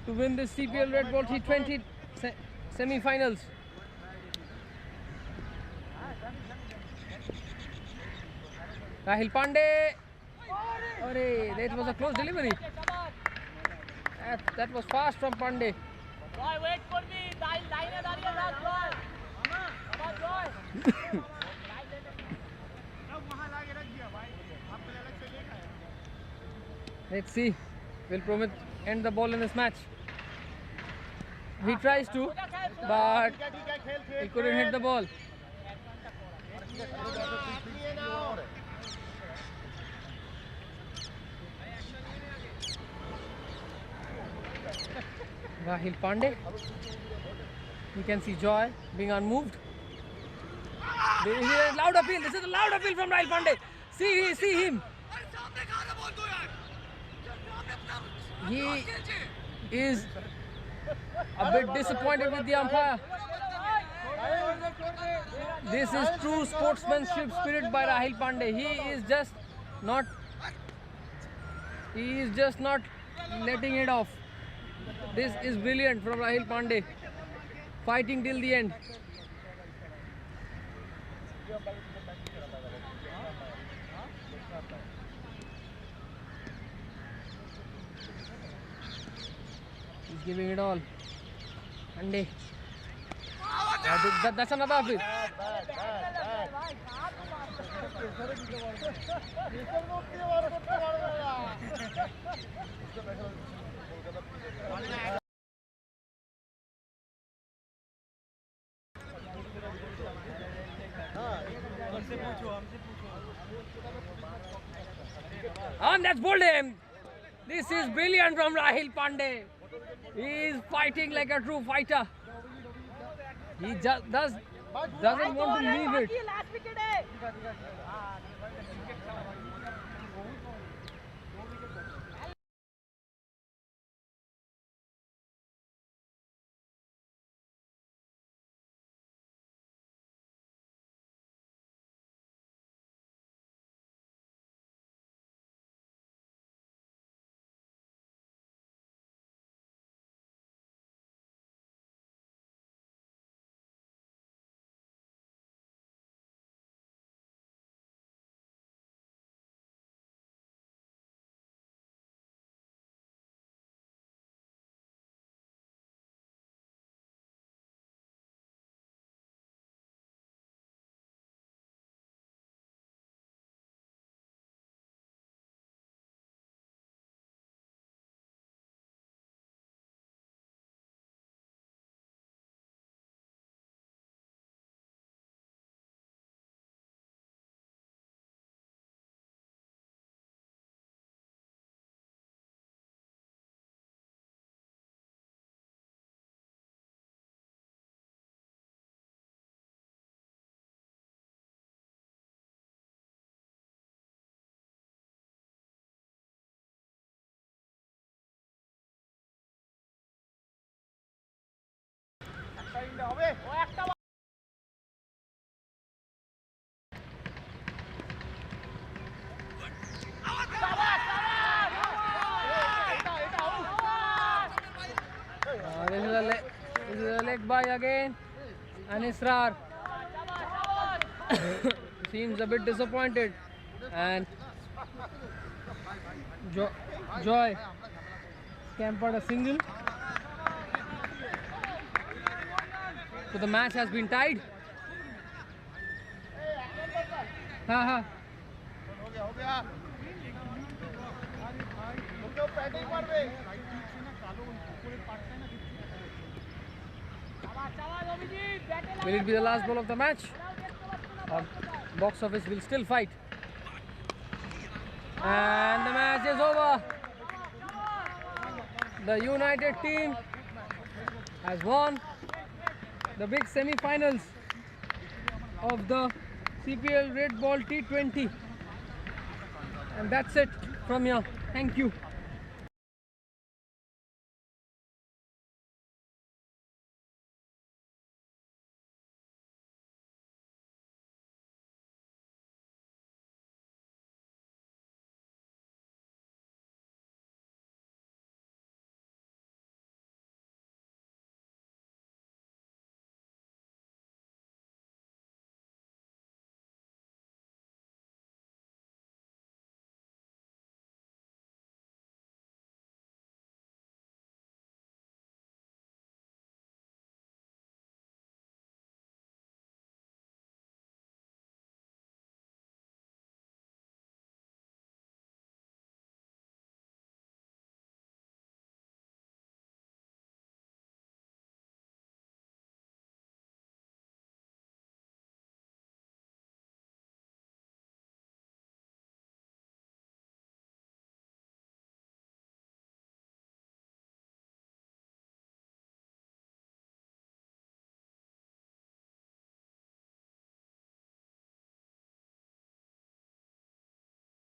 to win this CPL Red Ball T20 semi-finals. Rahil Pandey. Arey, that was a close delivery. That was fast from Pandey. Wait for me. Line Let's see. Will Promit end the ball in this match? He tries to, but he couldn't hit the ball. Rahil Pandey. You can see Joy being unmoved. This is a loud appeal. This is a loud appeal from Rahil Pandey. See him. He is a bit disappointed with the umpire. This is true sportsmanship spirit by Rahil Pandey. He is just not letting it off. This is brilliant from Rahil Pandey. Fighting till the end. He's giving it all. Pandey. That's another appeal. And that's bowled him. This is brilliant from Rahil Pandey. He is fighting like a true fighter. He just doesn't want to leave it. by again. And Israr seems a bit disappointed. And Joy scampered a single. So the match has been tied. Ha. हो गया तो batting मारবে Will it be the last ball of the match? Or box office will still fight? And the match is over. The United team has won the big semi-finals of the CPL Red Ball T20. And that's it from here. Thank you.